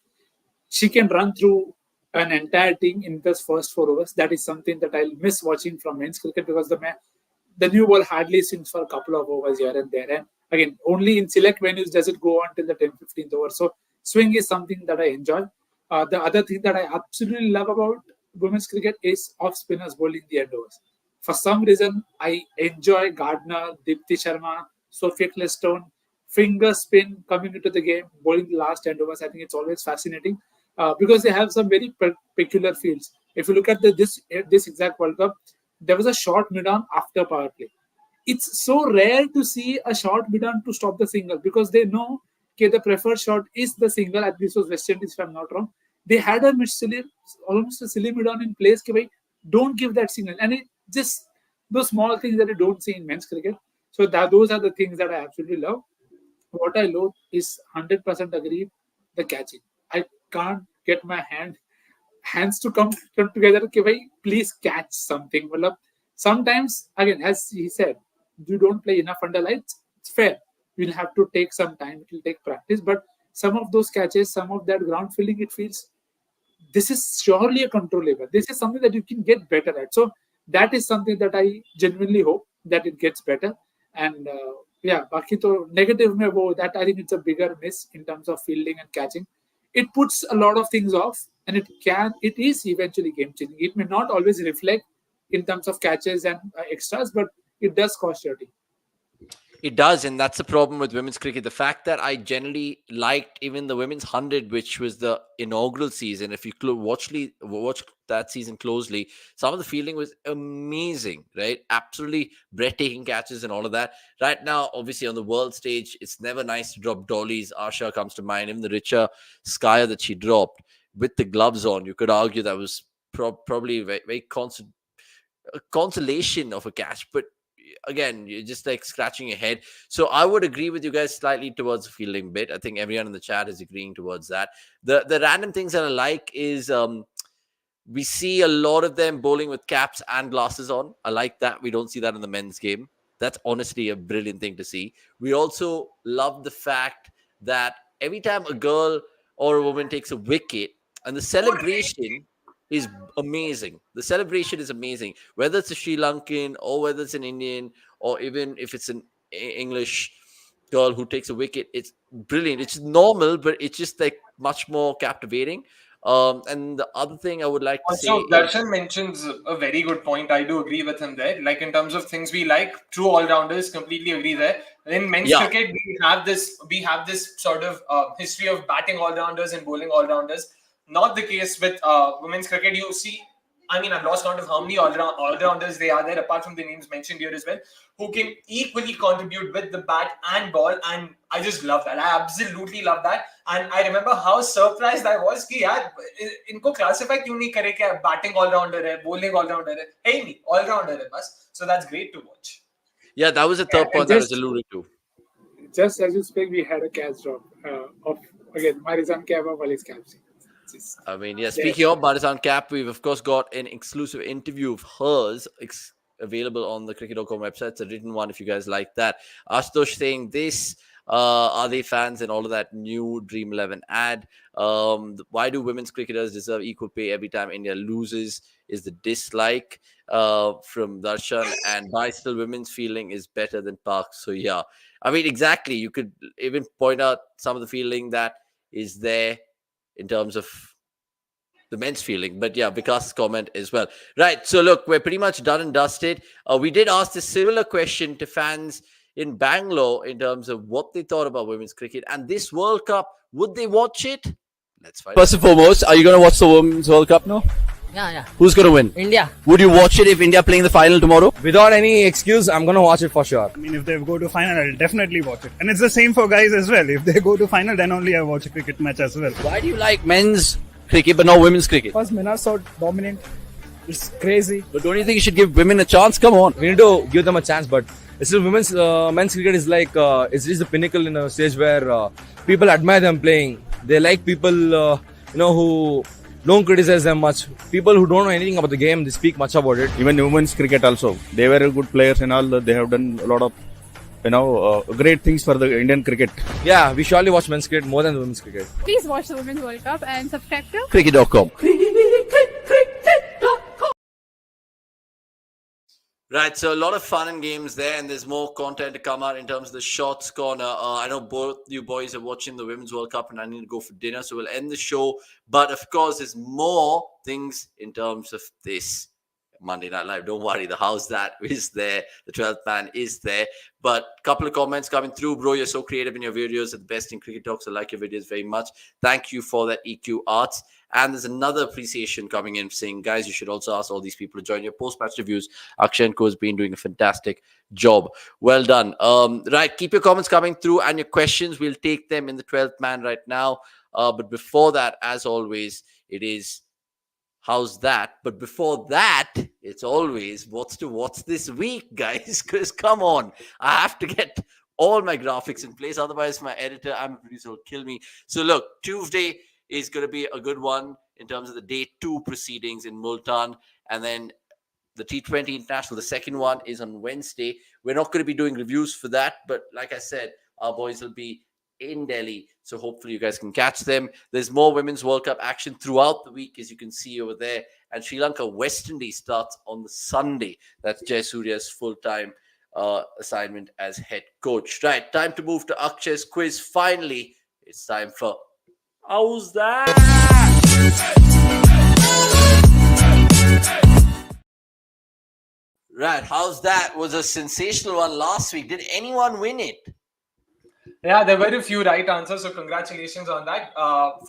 She can run through an entire team in those first 4 overs. That is something that I'll miss watching from men's cricket because the new ball hardly swings for a couple of overs here and there. And again, only in select venues does it go on till the 10th, 15th over. So swing is something that I enjoy. The other thing that I absolutely love about women's cricket is off spinners bowling the end overs. For some reason, I enjoy Gardner, Dipti Sharma, Sophia Clestone, finger spin coming into the game, bowling the last end overs. I think it's always fascinating because they have some very peculiar fields. If you look at this exact World Cup, there was a short mid-on after power play. It's so rare to see a short mid-on to stop the single because they know the preferred shot is the single. At least was West Indies, if I'm not wrong. They had almost a silly mid-on in place. Don't give that signal. And it just those small things that you don't see in men's cricket. So those are the things that I absolutely love. What I love is 100% agree, the catching. I can't get my hands to come together. Okay, please catch something. Sometimes, again, as he said, you don't play enough under lights. It's fair. You'll have to take some time. It will take practice. But some of those catches, some of that ground feeling, it feels this is surely a controllable. This is something that you can get better at. So that is something that I genuinely hope that it gets better. And Baki to negative mein wo, that I think it's a bigger miss in terms of fielding and catching. It puts a lot of things off, and it is eventually game changing. It may not always reflect in terms of catches and extras, but it does cost your team. It does, and that's the problem with women's cricket. The fact that I generally liked even the women's 100, which was the inaugural season. If you watch that season closely, some of the fielding was amazing, right? Absolutely breathtaking catches and all of that. Right now, obviously on the world stage, it's never nice to drop dollies. Asha comes to mind. Even the Richa Skyer that she dropped with the gloves on, you could argue that was probably very consolation of a catch, but again, you're just like scratching your head. So I would agree with you guys slightly towards the fielding bit. I think everyone in the chat is agreeing towards that. The random things that I like is we see a lot of them bowling with caps and glasses on. I like that. We don't see that in the men's game. That's honestly a brilliant thing to see. We also love the fact that every time a girl or a woman takes a wicket, and the celebration is amazing. The celebration is amazing. Whether it's a Sri Lankan or whether it's an Indian or even if it's an English girl who takes a wicket, it's brilliant. It's normal, but it's just like much more captivating. And the other thing I would like to say... Also, Darshan mentions a very good point. I do agree with him there. Like in terms of things we like, true all-rounders, completely agree there. In men's cricket, we have this sort of history of batting all-rounders and bowling all-rounders. Not the case with women's cricket. You see, I mean, I've lost count of how many all-rounders they are there, apart from the names mentioned here as well, who can equally contribute with the bat and ball. And I just love that. I absolutely love that. And I remember how surprised I was कि यार इनको classify क्यों नहीं करे क्या batting all-rounder है, bowling all-rounder है, hey नहीं all-rounder है बस. So that's great to watch. Yeah, that was the third point that I was alluding to. Just as you speak, we had a catch drop of again Marizan Kaba Wali's captain. I mean, yeah, speaking of Marizan Cap, we've of course got an exclusive interview of hers available on the cricket.com website. It's a written one if you guys like that. Ashutosh saying this, are they fans and all of that new Dream 11 ad? Why do women's cricketers deserve equal pay every time India loses? Is the dislike from Darshan, and by still women's feeling is better than Park's. So yeah, I mean, exactly. You could even point out some of the feeling that is there in terms of the men's feeling. But yeah, Vikas's comment as well. Right, so look, we're pretty much done and dusted. We did ask a similar question to fans in Bangalore in terms of what they thought about women's cricket. And this World Cup, would they watch it? Let's find out. First and foremost, are you going to watch the Women's World Cup now? Yeah. Who's going to win? India. Would you watch it if India playing the final tomorrow? Without any excuse, I'm going to watch it for sure. I mean, if they go to final, I'll definitely watch it. And it's the same for guys as well. If they go to final, then only I watch a cricket match as well. Why do you like men's cricket but not women's cricket? Because men are so dominant. It's crazy. But don't you think you should give women a chance? Come on. We need to give them a chance, but still men's cricket is like, it's just the pinnacle in a stage where people admire them playing. They like people, who don't criticize them much. People who don't know anything about the game, they speak much about it. Even women's cricket also. They were good players and all. They have done a lot of great things for the Indian cricket. Yeah, we surely watch men's cricket more than women's cricket. Please watch the Women's World Cup and subscribe to cricket.com. Right, so a lot of fun and games there, and there's more content to come out in terms of the Shots Corner. I know both you boys are watching the Women's World Cup, and I need to go for dinner, so we'll end the show. But of course, there's more things in terms of this Monday Night Live. Don't worry, the Howzzat is there. The 12th man is there. But a couple of comments coming through. Bro, you're so creative in your videos. You're the best in cricket talks. I like your videos very much. Thank you for that, EQ Arts. And there's another appreciation coming in saying, guys, you should also ask all these people to join your post-match reviews. Akshenko has been doing a fantastic job. Well done. Right, keep your comments coming through and your questions. We'll take them in the 12th man right now. But before that, as always, it is how's that? But before that, it's always what's this week, guys? Because come on, I have to get all my graphics in place. Otherwise, my editor and producer will kill me. So look, Tuesday is going to be a good one in terms of the day 2 proceedings in Multan. And then the T20 International, the second one is on Wednesday. We're not going to be doing reviews for that. But like I said, our boys will be in Delhi. So hopefully you guys can catch them. There's more Women's World Cup action throughout the week, as you can see over there. And Sri Lanka West Indies starts on the Sunday. That's Jayasuriya's full-time assignment as head coach. Right, time to move to Akshay's quiz. Finally, it's time for How's That? Right, How's That was a sensational one last week. Did anyone win it? Yeah, there were a few right answers, so congratulations on that.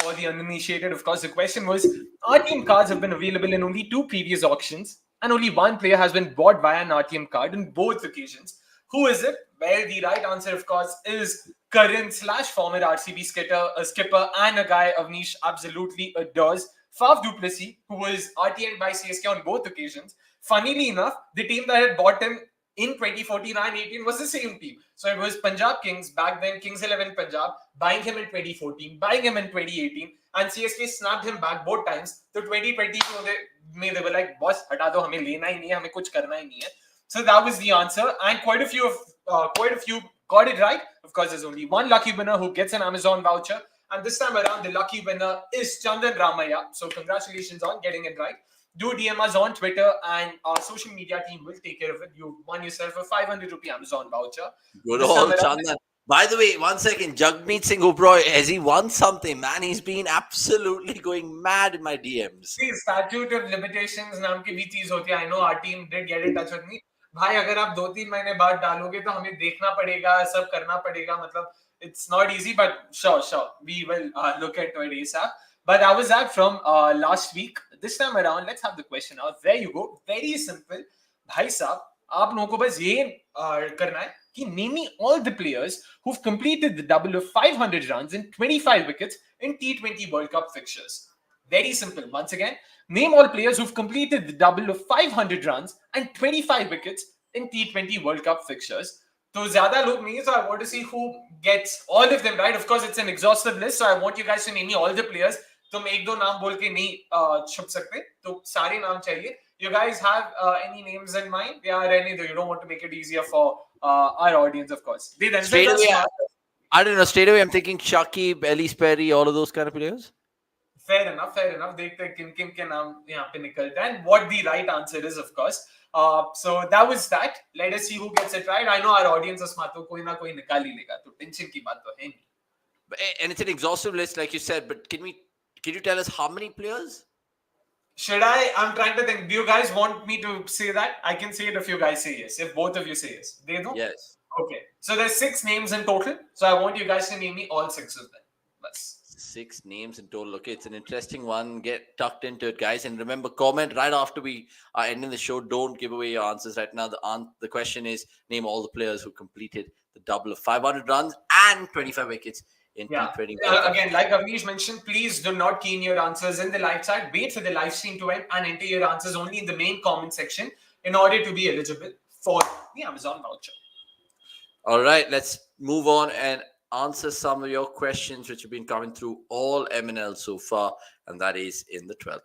For the uninitiated, of course, the question was, RTM cards have been available in only 2 previous auctions, and only 1 player has been bought via an RTM card in both occasions. Who is it? Well, the right answer, of course, is current/former RCB skipper and a guy Avnish absolutely adores, Faf du Plessis, who was RTM by CSK on both occasions. Funnily enough, the team that had bought him in 2014 and 18 was the same team. So it was Punjab Kings, back then Kings 11 Punjab, buying him in 2014, buying him in 2018, and CSK snapped him back both times. So 2022, they were like, boss, hata do, hame lena hi nahi hai, hame kuch karna hi nahi hai. So that was the answer, and quite a few got it right. Of course, there's only one lucky winner who gets an Amazon voucher, and this time around, the lucky winner is Chandan Ramaya. So congratulations on getting it right. Do DM us on Twitter, and our social media team will take care of it. You won yourself a 500 rupee Amazon voucher. Good old Chandan. By the way, 1 second, Jagmeet Singh Oberoi, has he won something? Man, he's been absolutely going mad in my DMs. See, statute of limitations नाम की भी चीज होती है. I know our team did get in touch with me. भाई अगर आप 2-3 महीने बाद डालोगे तो हमें देखना पड़ेगा, सब करना पड़ेगा. मतलब it's not easy, but sure, we will look into it ASAP. But that was that from last week. This time around, let's have the question out. There you go. Very simple. भाई साहब, आप लोगों को बस ये करना है कि name me all the players who've completed the double of 500 runs and 25 wickets in T20 World Cup fixtures. Very simple. Once again, name all players who've completed the double of 500 runs and 25 wickets in T20 World Cup fixtures. So zyada log nahi hai, so I want to see who gets all of them right. Of course, it's an exhaustive list, so I want you guys to name me all the players. तुम एक दो नाम बोल के नहीं छुप सकते, तो सारे नाम चाहिए. You guys have any names in mind? Yeah, any though you don't want to make it easier for our audience, of course. Straight away, I don't know. Straight away, I'm thinking Shakib, Ellis Perry, all of those kind of players. Fair enough. देखते किन किन के नाम यहाँ पे निकलते हैं, and what the right answer is, of course. So that was that. Let us see who gets it right. I know our audience is smart, तो कोई ना कोई निकाल ही लेगा, तो टेंशन की बात तो है नहीं. And it's an exhaustive list, like you said. But can you tell us how many players? Should I? I'm trying to think. Do you guys want me to say that? I can say it if you guys say yes. If both of you say yes. They do? Yes. Okay. So there's 6 names in total. So I want you guys to name me all 6 of them. Bas. 6 names in total. Okay, it's an interesting one. Get tucked into it, guys. And remember, comment right after we are ending the show. Don't give away your answers right now. The question is, name all the players who completed the double of 500 runs and 25 wickets in T20. Again, like Avnish mentioned, please do not key in your answers in the live chat. Wait for the live stream to end and enter your answers only in the main comment section in order to be eligible for the Amazon voucher. All right, let's move on and answer some of your questions which have been coming through all MNL so far, and that is in the 12th.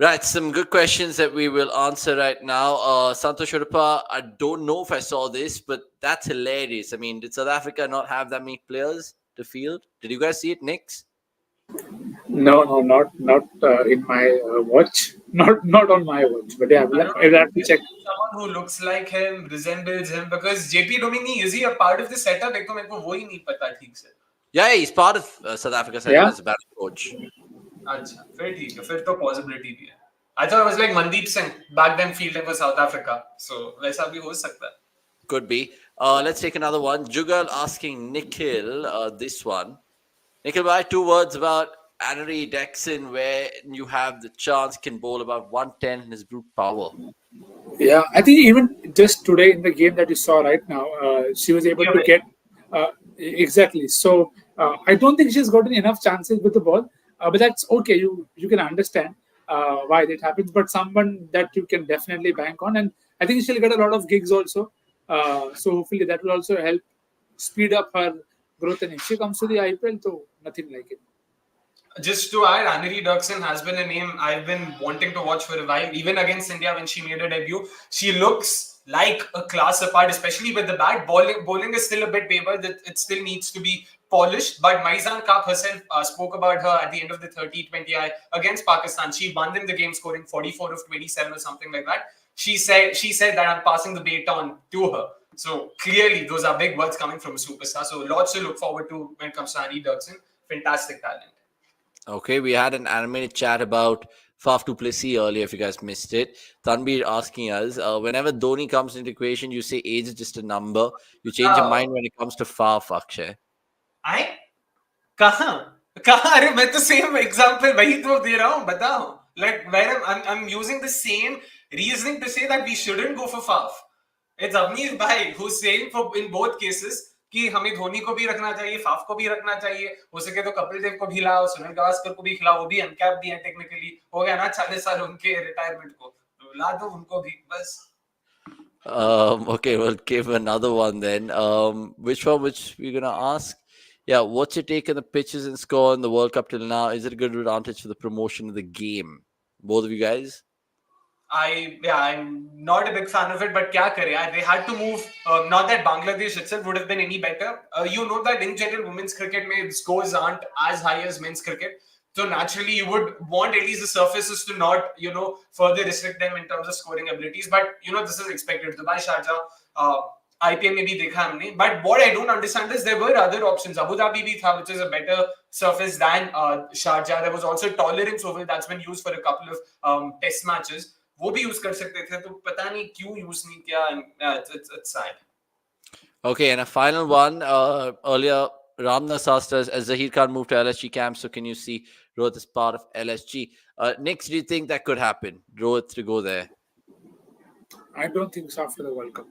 Right, some good questions that we will answer right now. Santosh Urpa, I don't know if I saw this, but that's hilarious. I mean, did South Africa not have that many players to field? Did you guys see it, Knicks? No, not in my watch. Not on my watch. But yeah, I don't I'll know. have to check. Someone who looks like him, resembles him, because JP Domini, is he a part of the setup? एक तो मेरे को वो ही नहीं पता ठीक से. Yeah, he's part of South Africa setup Yeah. as a batting coach. अच्छा, फिर ठीक है, फिर तो possibility भी है. I thought it was like Mandeep Singh back then fielding for South Africa, so वैसा भी हो सकता है. Could be. Let's take another one. Jugal asking Nikhil this one. Nikhil, bhai, 2 words about Anari Dexon, where you have the chance, can bowl about 110 in his brute power. Yeah, I think even just today in the game that you saw right now, she was able to get exactly. So I don't think she's gotten enough chances with the ball, but that's okay. You can understand why that happens. But someone that you can definitely bank on, and I think she'll get a lot of gigs also. So hopefully that will also help speed up her growth. And if she comes to the IPL, so nothing like it. Just to add, Anari Dirksen has been a name I've been wanting to watch for a while. Even against India when she made her debut, she looks like a class apart, especially with the bat. Bowling is still a bit wayward. It still needs to be polished. But Maizan Kap herself spoke about her at the end of the 30-20 against Pakistan. She won them the game scoring 44 of 27 or something like that. She said that I'm passing the baton to her. So clearly those are big words coming from a superstar. So lots to look forward to when it comes to Anari Dirksen. Fantastic talent. Okay, we had an animated chat about Faf du Plessis earlier, if you guys missed it. Tanbir asking us, whenever Dhoni comes into equation, you say age is just a number. You change your mind when it comes to Faf, Akshay. I? कहाँ? अरे मैं तो same example वही तो दे रहा हूँ, बताओ. Like where I'm using the same reasoning to say that we shouldn't go for Faf. It's Avneesh Bhai who's saying in both cases कि हमें धोनी को भी रखना चाहिए, फाफ को भी रखना चाहिए, हो सके तो कपिल देव को भी लाओ, सुनील गावस्कर को भी खिलाओ, वो भी अनकैप भी है टेक्निकली, हो गया ना 40 साल उनके रिटायरमेंट को, तो ला दो उनको भी बस. Okay, we'll give another one then. Which we're gonna ask? Yeah, what's your take on the pitches and score in the World Cup till now? Is it a good advantage for the promotion of the game? Both of you guys? I'm not a big fan of it, but kya kare? They had to move. Not that Bangladesh itself would have been any better. You know that in general, women's cricket scores aren't as high as men's cricket. So naturally, you would want at least the surfaces to not, further restrict them in terms of scoring abilities. But this is expected. Dubai, Sharjah, IPL में भी देखा हमने. But what I don't understand is there were other options. Abu Dhabi भी था, which is a better surface than Sharjah. There was also tolerance oval that's been used for a couple of test matches. वो भी use कर सकते थे, तो पता नहीं क्यों यूज नहीं किया. It's sad. Okay, and a final one. Earlier, Ramnas asked us, as Zahir Khan moved to LSG camp, so can you see Rohit as part of LSG? Next, do you think that could happen? Rohit to go there? I don't think so after the World Cup.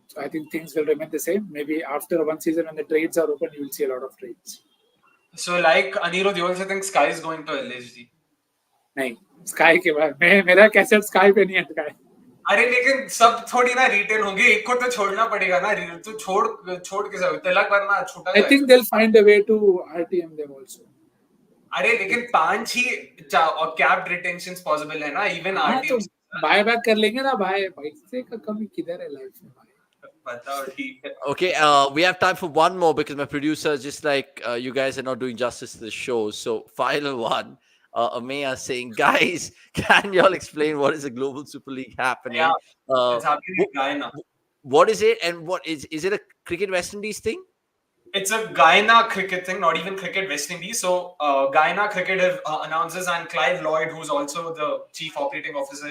So I think things will remain the same. Maybe after one season when the trades are open, you will see a lot of trades. So like Anirudh, you also think Sky is going to LSG? नहीं, Sky के बाद मेरा cassette Sky पे नहीं अटका है. अरे लेकिन सब थोड़ी ना रिटेन होंगे, एक को तो छोड़ना पड़ेगा ना, तो छोड़ के सब तिलक वरना छूटा. I think they'll find a way to RTM them also. अरे लेकिन 5 ही कैप्ड रिटेंशंस पॉसिबल है ना, इवन RTM बाय बैक कर लेंगे ना भाई. पैसे का कमी किधर है लाइफ में भाई? Okay, we have time for one more because my producer is just like, you guys are not doing justice to the show. So final one. Amaya saying, guys, can y'all explain what is a global super league happening? Yeah, it's happening in Guyana. What is it, and what is it a cricket West Indies thing? It's a Guyana cricket thing, not even cricket West Indies. So Guyana cricket announces, and Clive Lloyd, who's also the chief operating officer,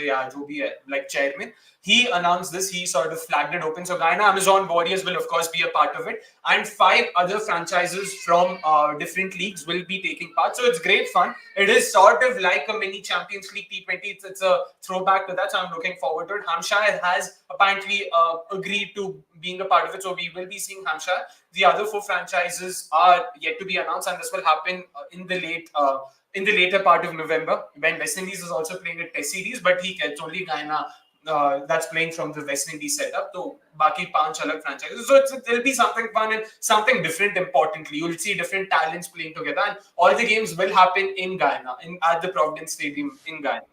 like chairman, he announced this. He sort of flagged it open. So Guyana Amazon Warriors will of course be a part of it, and 5 other franchises from different leagues will be taking part. So it's great fun. It is sort of like a mini Champions League T20. It's a throwback to that. So I'm looking forward to it. Hampshire has apparently agreed to being a part of it, so we will be seeing Hampshire. The other 4 franchises are yet to be announced, and this will happen in the later part of November when West Indies is also playing a test series, but it's only Guyana that's playing from the West Indies setup. So baki 5 alag franchises. So there'll be something fun and something different. Importantly, you'll see different talents playing together, and all the games will happen in Guyana, at the Providence Stadium in Guyana.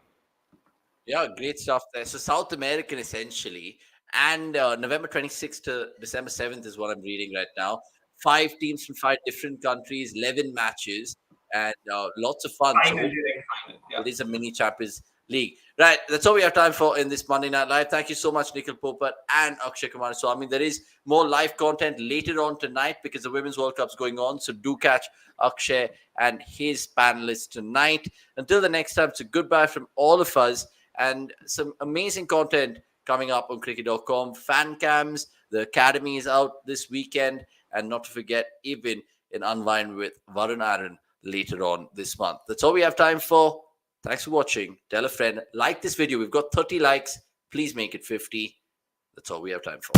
Yeah, great stuff there. So South American essentially, and November 26th to December 7th is what I'm reading right now. 5 teams from 5 different countries, 11 matches, and lots of fun. So Final, direct final. Yeah. it is a mini Champions League. Right, that's all we have time for in this Monday Night Live. Thank you so much, Nikhil Popat and Akshay Kumar. So, I mean, there is more live content later on tonight because the Women's World Cup's going on. So, do catch Akshay and his panelists tonight. Until the next time, so goodbye from all of us and some amazing content coming up on cricket.com. Fan cams, the academy is out this weekend. And not to forget, even in Unwind with Varun Aaron later on this month. That's all we have time for. Thanks for watching. Tell a friend. Like this video. We've got 30 likes. Please make it 50. That's all we have time for.